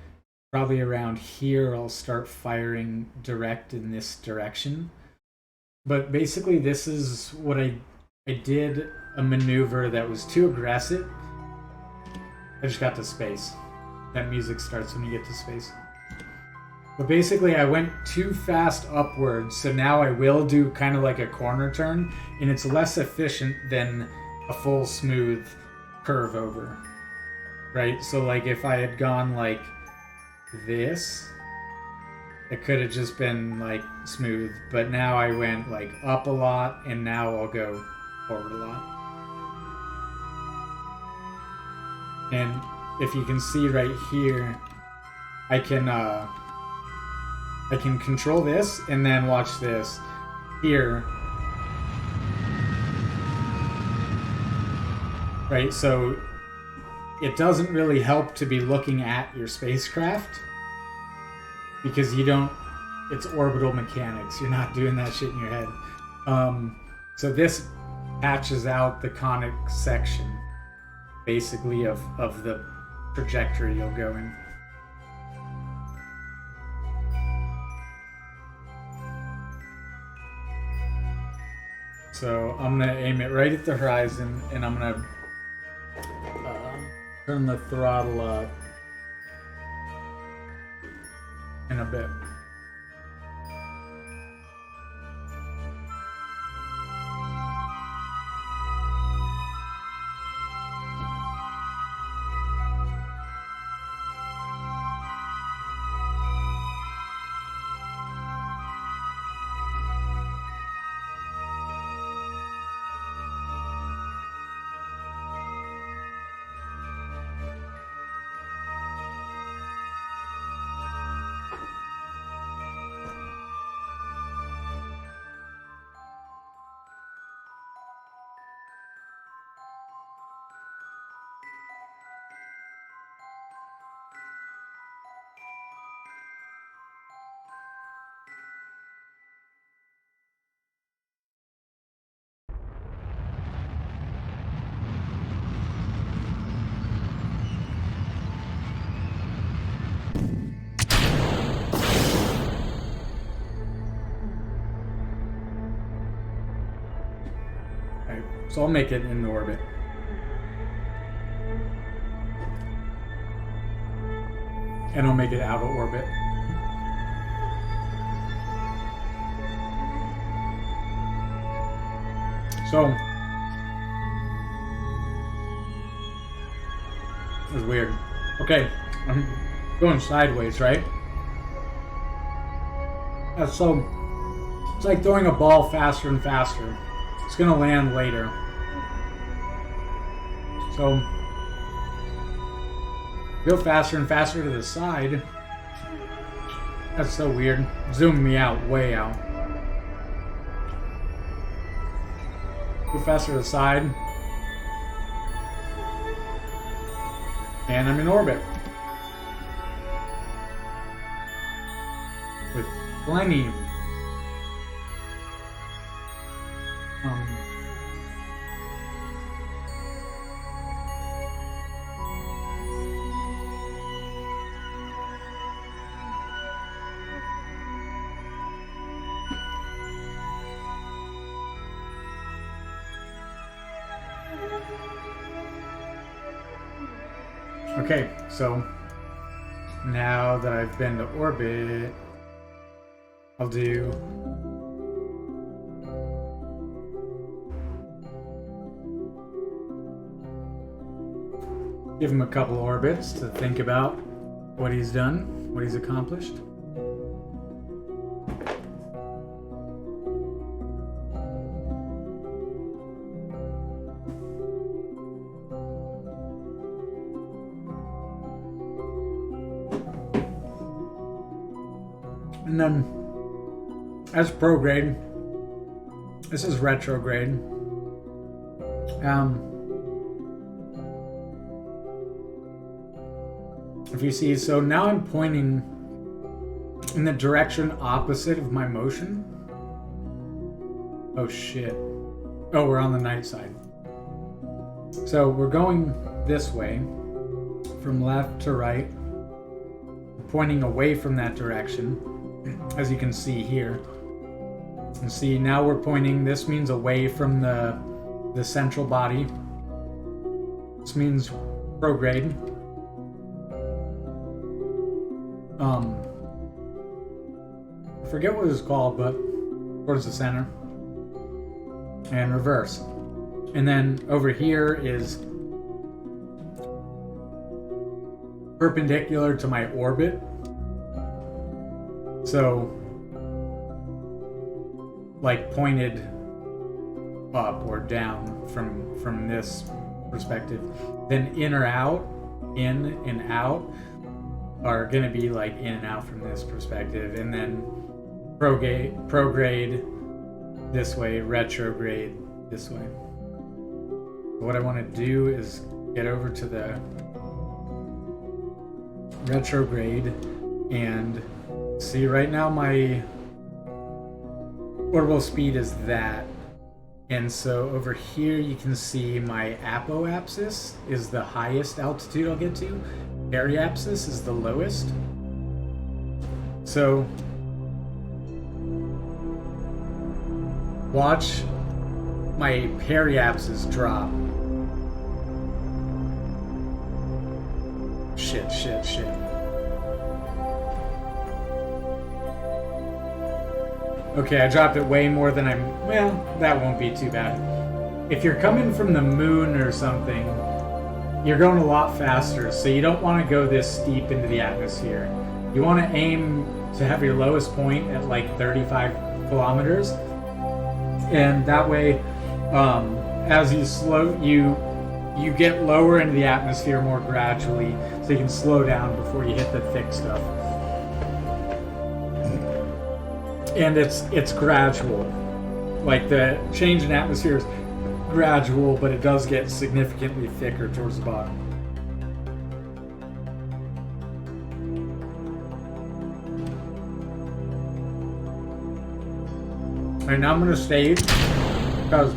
[SPEAKER 1] probably around here I'll start firing direct in this direction. But basically this is what I did a maneuver that was too aggressive. I just got to space. That music starts when you get to space. But basically I went too fast upwards, so now I will do kind of like a corner turn, and it's less efficient than a full smooth curve over, right? So like if I had gone like this, it could have just been like smooth, but now I went like up a lot, and now I'll go forward a lot. And if you can see right here, I can control this, and then watch this here. Right, so it doesn't really help to be looking at your spacecraft because you don't, it's orbital mechanics. You're not doing that shit in your head. So this patches out the conic section, basically, of the trajectory you'll go in. So I'm gonna aim it right at the horizon, and I'm gonna turn the throttle up in a bit. So I'll make it in orbit. And I'll make it out of orbit. So, that's weird. Okay, I'm going sideways, right? So, it's like throwing a ball faster and faster. It's gonna land later. So, go faster and faster to the side. That's so weird. Zoom me out, way out. Go faster to the side. And I'm in orbit. With plenty. Okay, so now that I've been to orbit, I'll do give him a couple orbits to think about what he's done, what he's accomplished. And then, as prograde, this is retrograde. If you see, so now I'm pointing in the direction opposite of my motion. Oh shit. Oh, we're on the night side. So we're going this way, from left to right, pointing away from that direction. As you can see here. And see, now we're pointing, this means away from the central body. This means prograde. I forget what it's called, but towards the center. And reverse. And then over here is perpendicular to my orbit. So, like pointed up or down from this perspective. Then in or out, in and out are going to be like in and out from this perspective. And then prograde this way, retrograde this way. What I want to do is get over to the retrograde and see right now my orbital speed is that. And so over here you can see my apoapsis is the highest altitude I'll get to. Periapsis is the lowest. So watch my periapsis drop. Shit. Okay, I dropped it way more than well, that won't be too bad. If you're coming from the moon or something, you're going a lot faster, so you don't want to go this steep into the atmosphere. You want to aim to have your lowest point at like 35 kilometers, and that way, as you get lower into the atmosphere more gradually, so you can slow down before you hit the thick stuff. And it's gradual. Like the change in atmosphere is gradual, but it does get significantly thicker towards the bottom. Alright, now I'm going to save because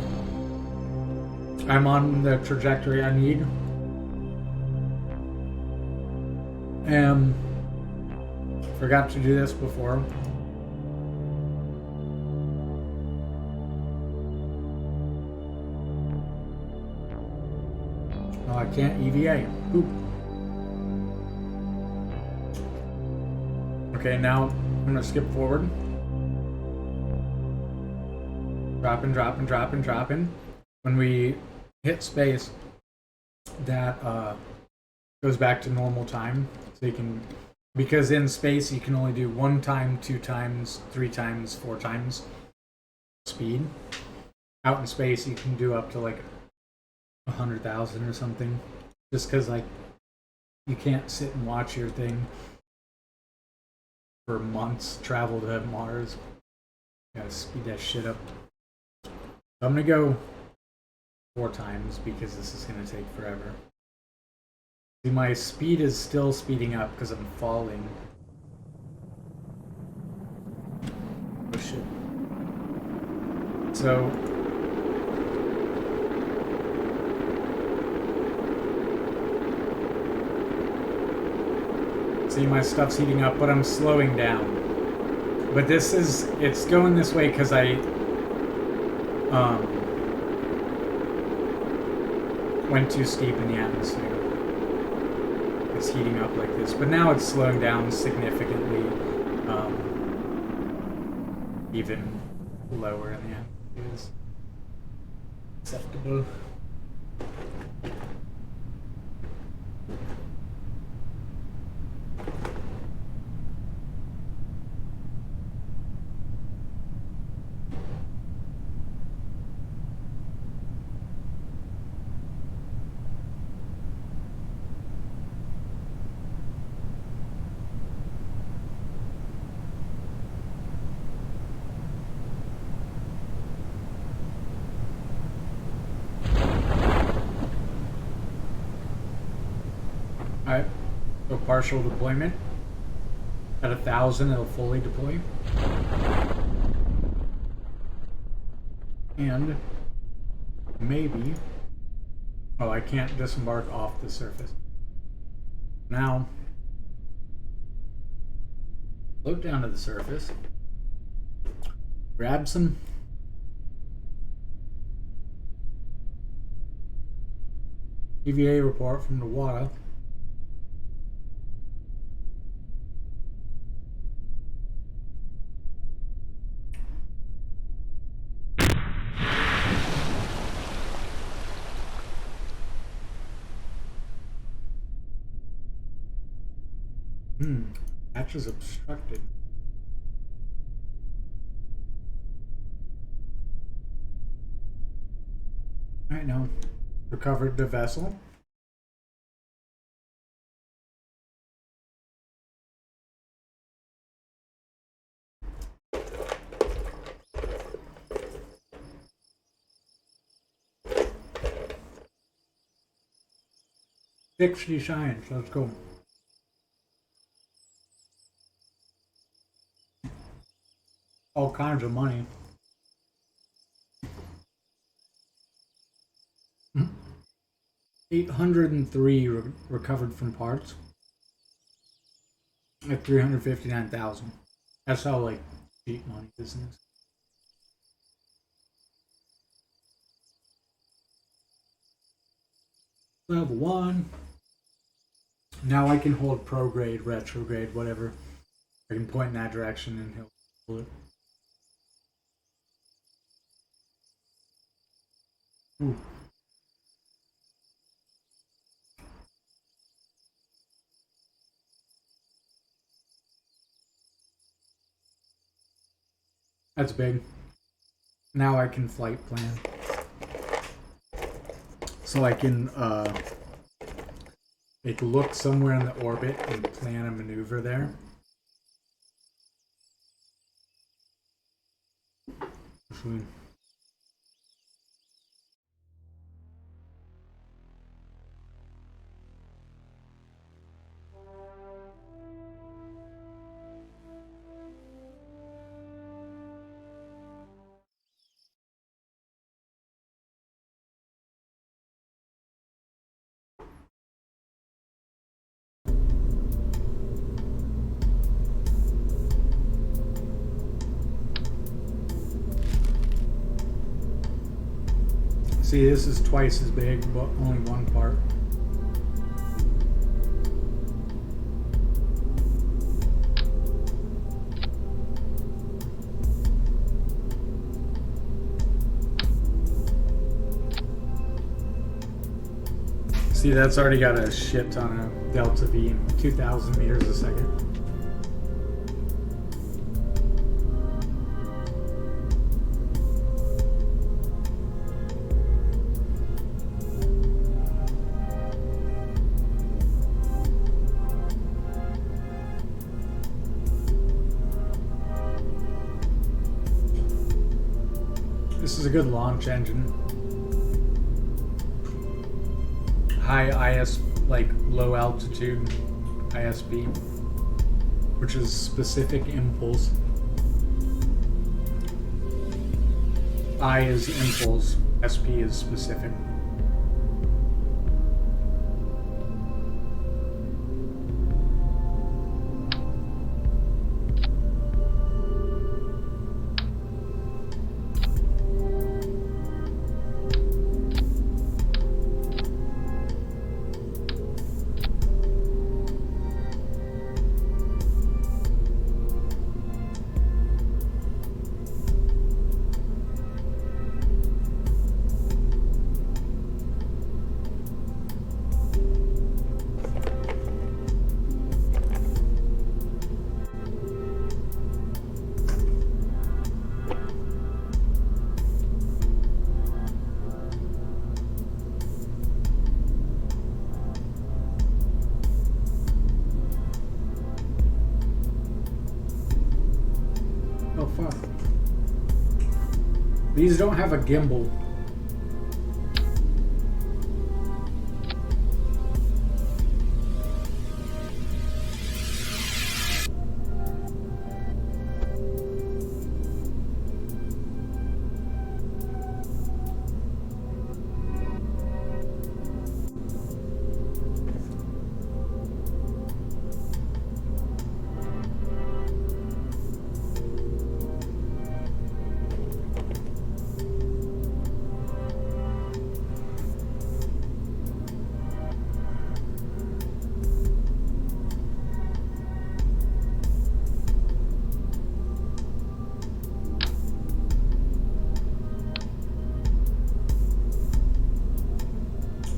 [SPEAKER 1] I'm on the trajectory I need. Forgot to do this before. Oh, I can't EVA. Oop. Okay, now I'm going to skip forward. Dropping. When we hit space, that goes back to normal time. So you can, because in space you can only do 1 time, 2 times, 3 times, 4 times speed. Out in space you can do up to like 100,000 or something. Just because like you can't sit and watch your thing for months, travel to Mars. You gotta speed that shit up. So I'm gonna go 4 times because this is gonna take forever. See, my speed is still speeding up because I'm falling. Oh shit. So see, my stuff's heating up, but I'm slowing down. But it's going this way because I went too steep in the atmosphere. It's heating up like this, but now it's slowing down significantly, even lower in the atmosphere is acceptable. Alright, so partial deployment. At 1,000, it'll fully deploy. And maybe, oh, I can't disembark off the surface. Now, float down to the surface, grab some EVA report from the water. Hatch is obstructed. Alright, now recovered the vessel. $60 shines, let's go. All kinds of money. 803 recovered from parts at 359,000. That's how like cheap money is. Level 1. Now I can hold prograde, retrograde, whatever. I can point in that direction and he'll pull it. Ooh. That's big. Now I can flight plan. So I can like look somewhere in the orbit and plan a maneuver there. See, this is twice as big, but only one part. See, that's already got a shit ton of delta V and 2,000 meters a second. This is a good launch engine. High IS, like low altitude ISP, which is specific impulse. I is impulse, SP is specific. Oh fuck. These don't have a gimbal.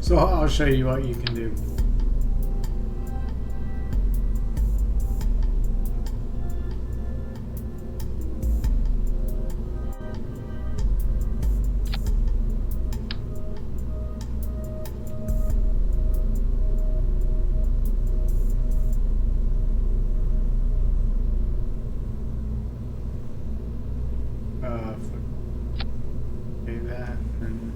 [SPEAKER 1] So I'll show you what you can do. Okay, that and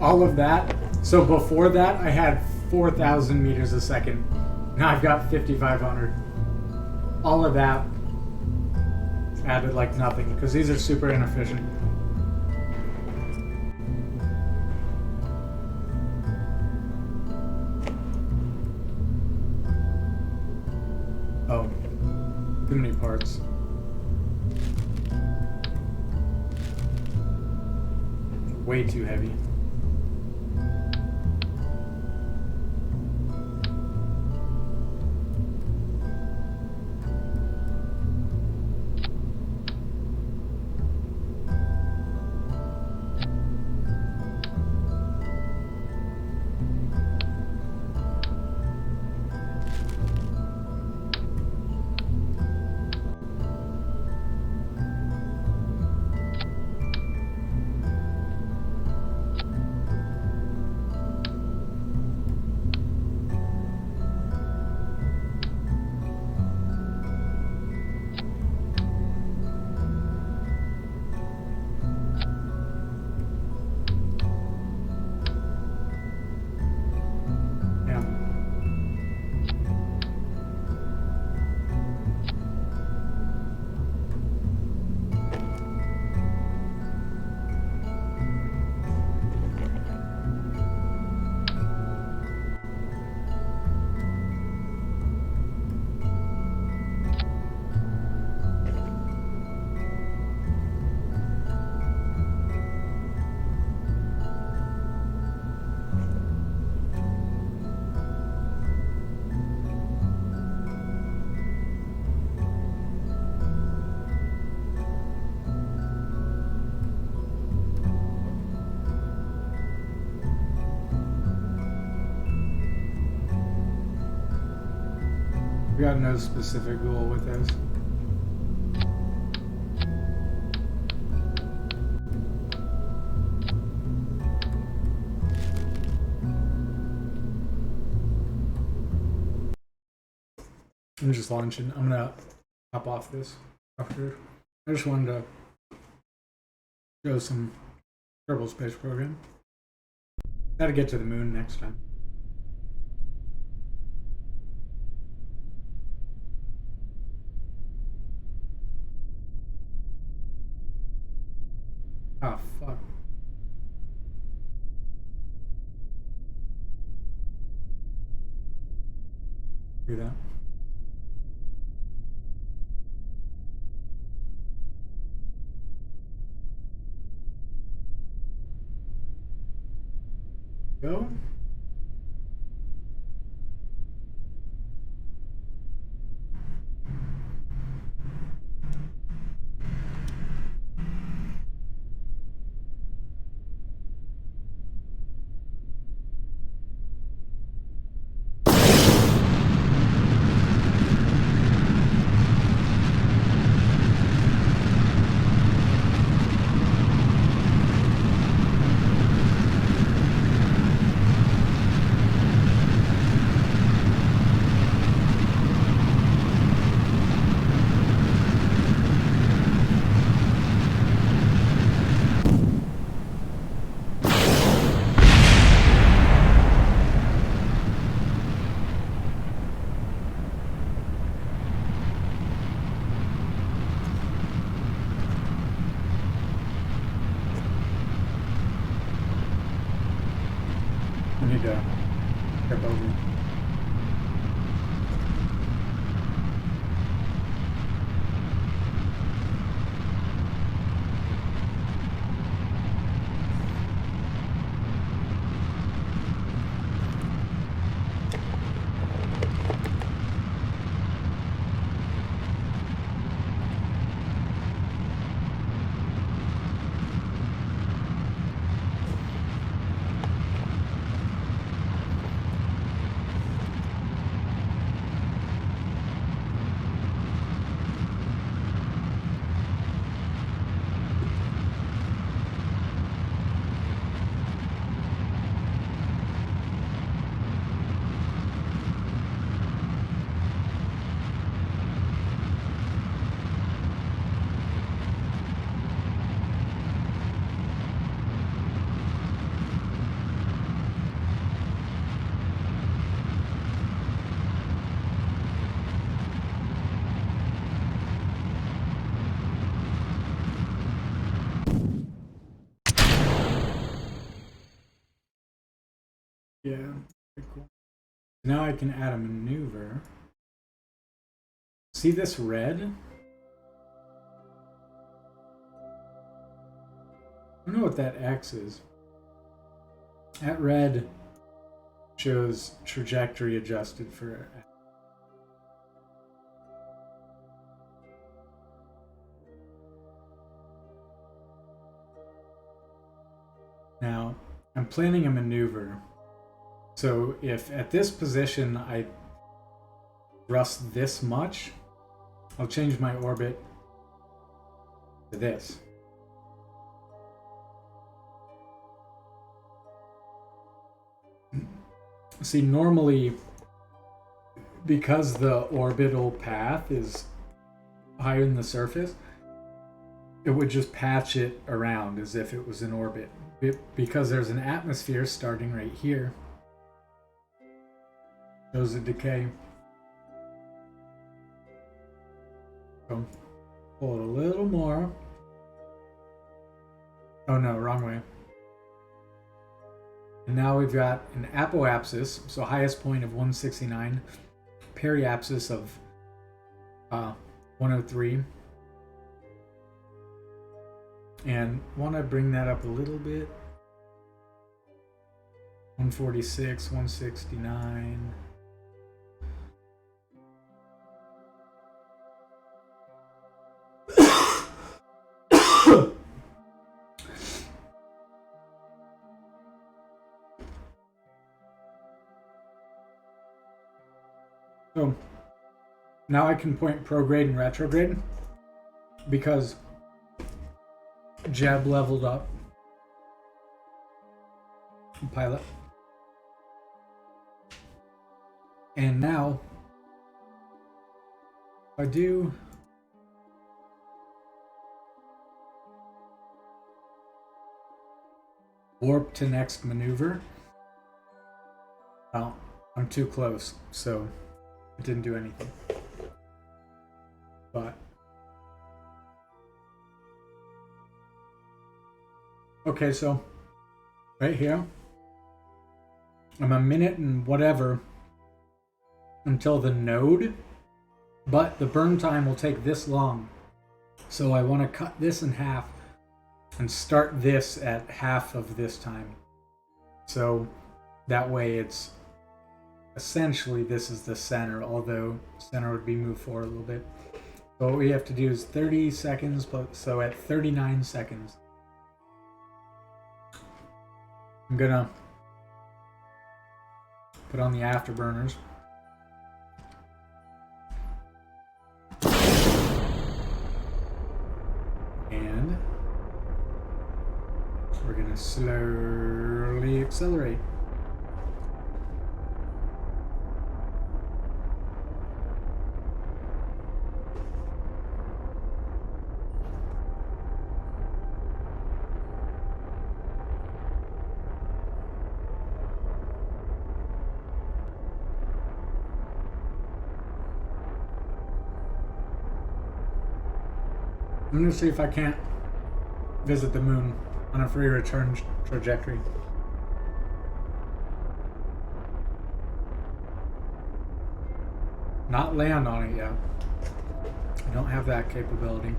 [SPEAKER 1] all of that. So before that, I had 4,000 meters a second. Now I've got 5,500. All of that added like nothing because these are super inefficient. Oh, too many parts. Way too heavy. We got no specific goal with this. I'm just launching. I'm gonna hop off this after. I just wanted to show some Kerbal Space Program. Gotta get to the moon next time. Oh, fuck. Do that. Go. I need to trip over. Yeah, very cool. Now I can add a maneuver. See this red? I don't know what that X is. That red shows trajectory adjusted for. Now, I'm planning a maneuver. So if at this position I thrust this much, I'll change my orbit to this. See, normally, because the orbital path is higher than the surface, it would just patch it around as if it was in orbit. Because there's an atmosphere starting right here. Shows a decay. So, pull it a little more. Oh no, wrong way. And now we've got an apoapsis, so highest point of 169, periapsis of 103. And want to bring that up a little bit. 146, 169. So now I can point prograde and retrograde because Jeb leveled up. Pilot. And now I do warp to next maneuver. Well, I'm too close, so it didn't do anything. But okay, so right here, I'm a minute and whatever until the node, but the burn time will take this long. So I want to cut this in half and start this at half of this time. So that way it's essentially this is the center, although center would be moved forward a little bit. So what we have to do is 30 seconds, so at 39 seconds, I'm gonna put on the afterburners. And we're gonna slowly accelerate. I'm going to see if I can't visit the moon on a free return trajectory. Not land on it yet. I don't have that capability.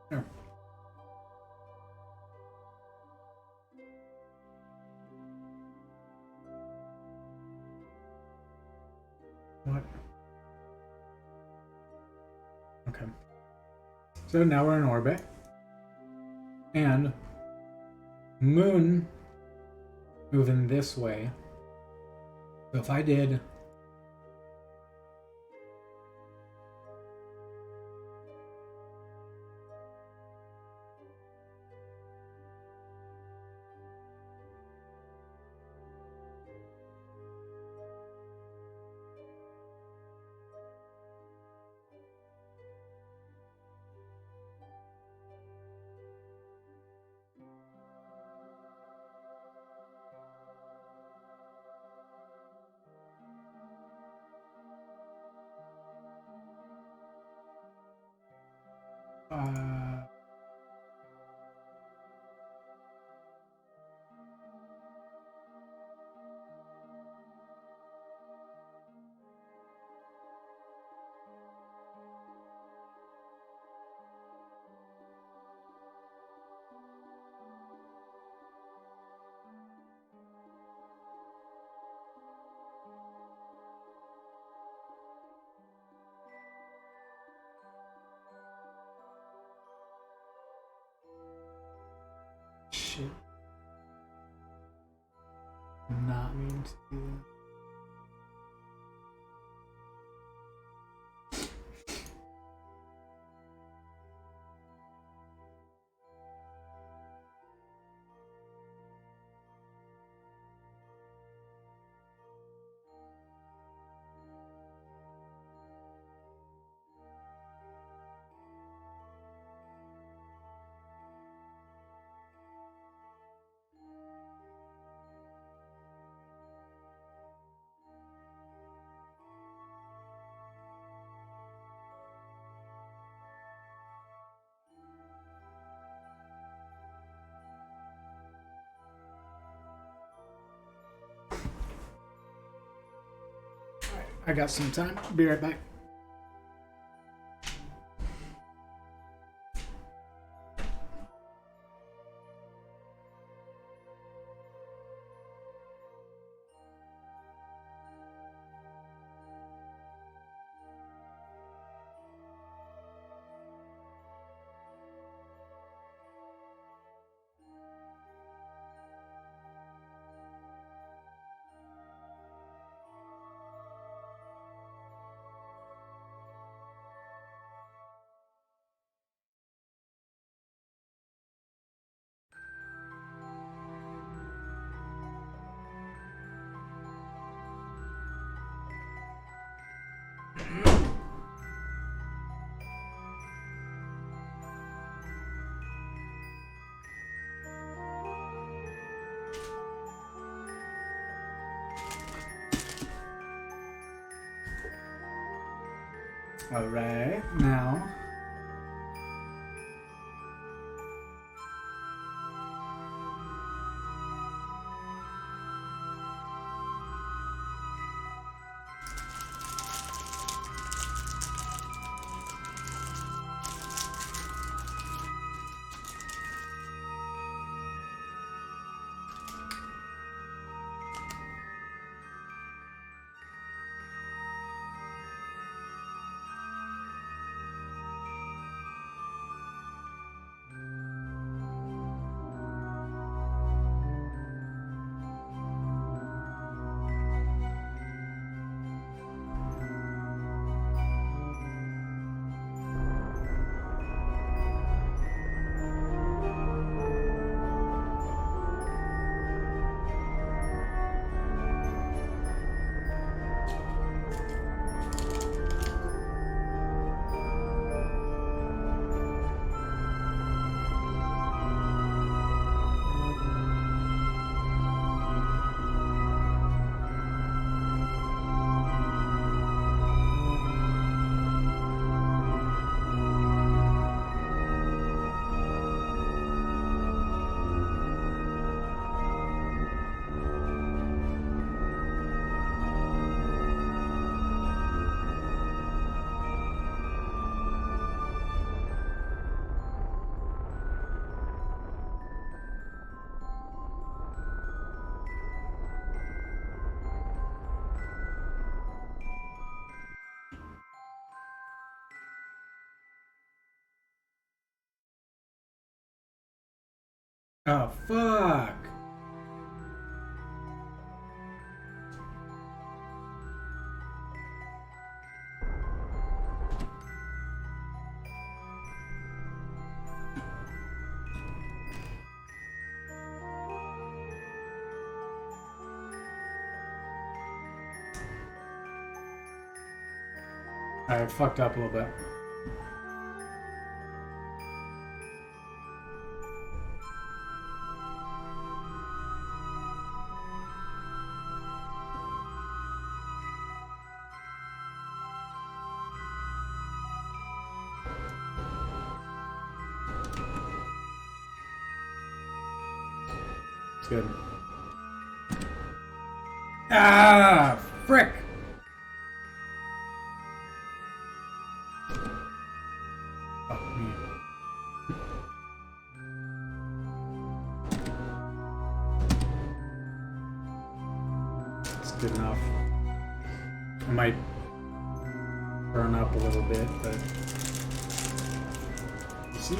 [SPEAKER 1] There. What? Okay. So now we're in orbit. And moon moving this way. So if I did Uh, shit. Not mean to do that. I got some time. Be right back. All right, now. Oh, fuck. I fucked up a little bit. good. Ah, frick! Fuck me. It's good enough. I might burn up a little bit, but you see?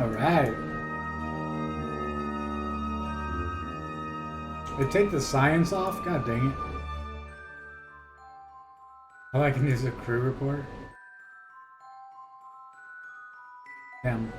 [SPEAKER 1] Alright. They take the science off? God dang it. All I can do is a crew report. Damn.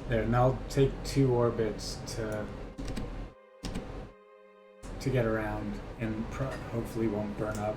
[SPEAKER 1] There, and I'll take 2 orbits to get around, and hopefully won't burn up.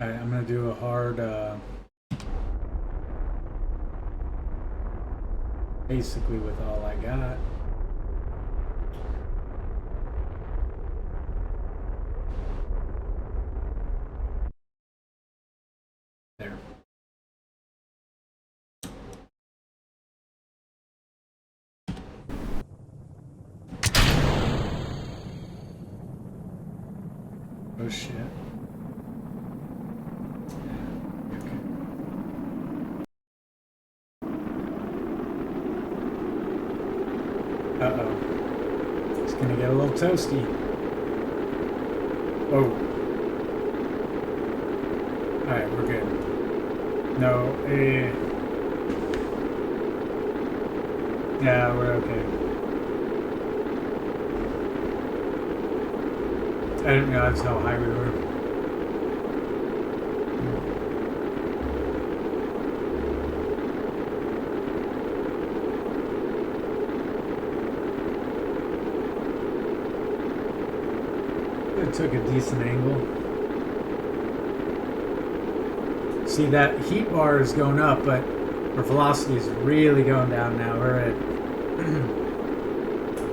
[SPEAKER 1] Alright, I'm gonna do a hard, basically with all I got. There. Oh shit. Uh-oh. It's gonna get a little toasty. Oh. Alright, we're good. No, yeah, we're okay. I didn't realize how high we were. It took a decent angle. See, that heat bar is going up, but our velocity is really going down now. We're at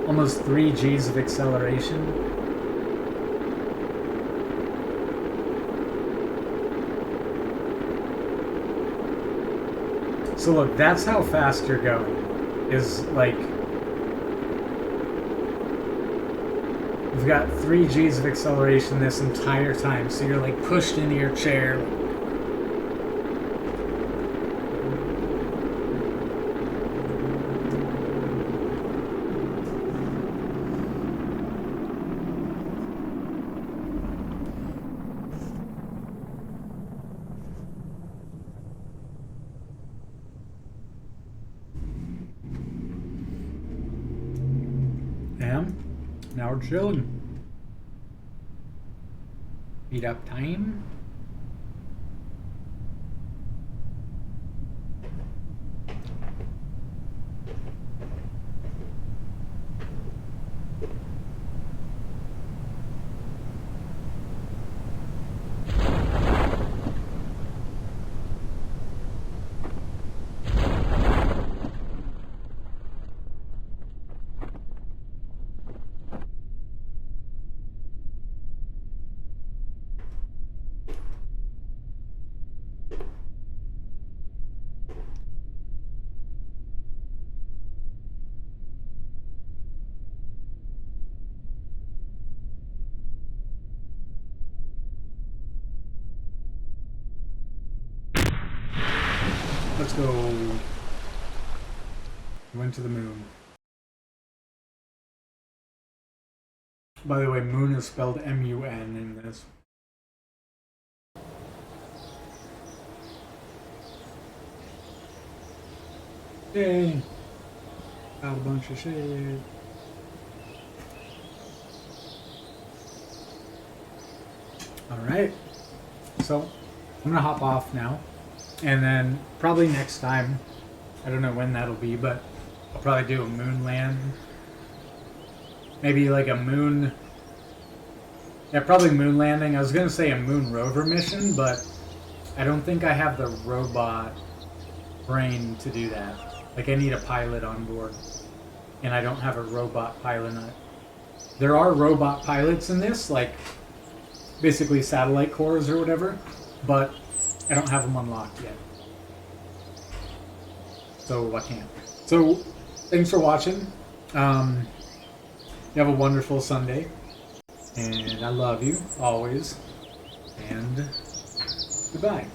[SPEAKER 1] almost 3 Gs of acceleration. So look, that's how fast you're going. Is like, you've got 3 Gs of acceleration this entire time, so you're like pushed into your chair. Now we're chilling. Meet up time. Let's go. Went to the moon. By the way, moon is spelled M-U-N in this. Yay! Got a bunch of shit. Alright. So, I'm gonna hop off now. And then, probably next time, I don't know when that'll be, but I'll probably do a moon land. Maybe like a moon... Yeah, probably moon landing. I was gonna say a moon rover mission, but I don't think I have the robot brain to do that. Like, I need a pilot on board. And I don't have a robot pilot. There are robot pilots in this, like, basically satellite cores or whatever, but I don't have them unlocked yet. So I can't. So, thanks for watching. You have a wonderful Sunday. And I love you, always. And goodbye.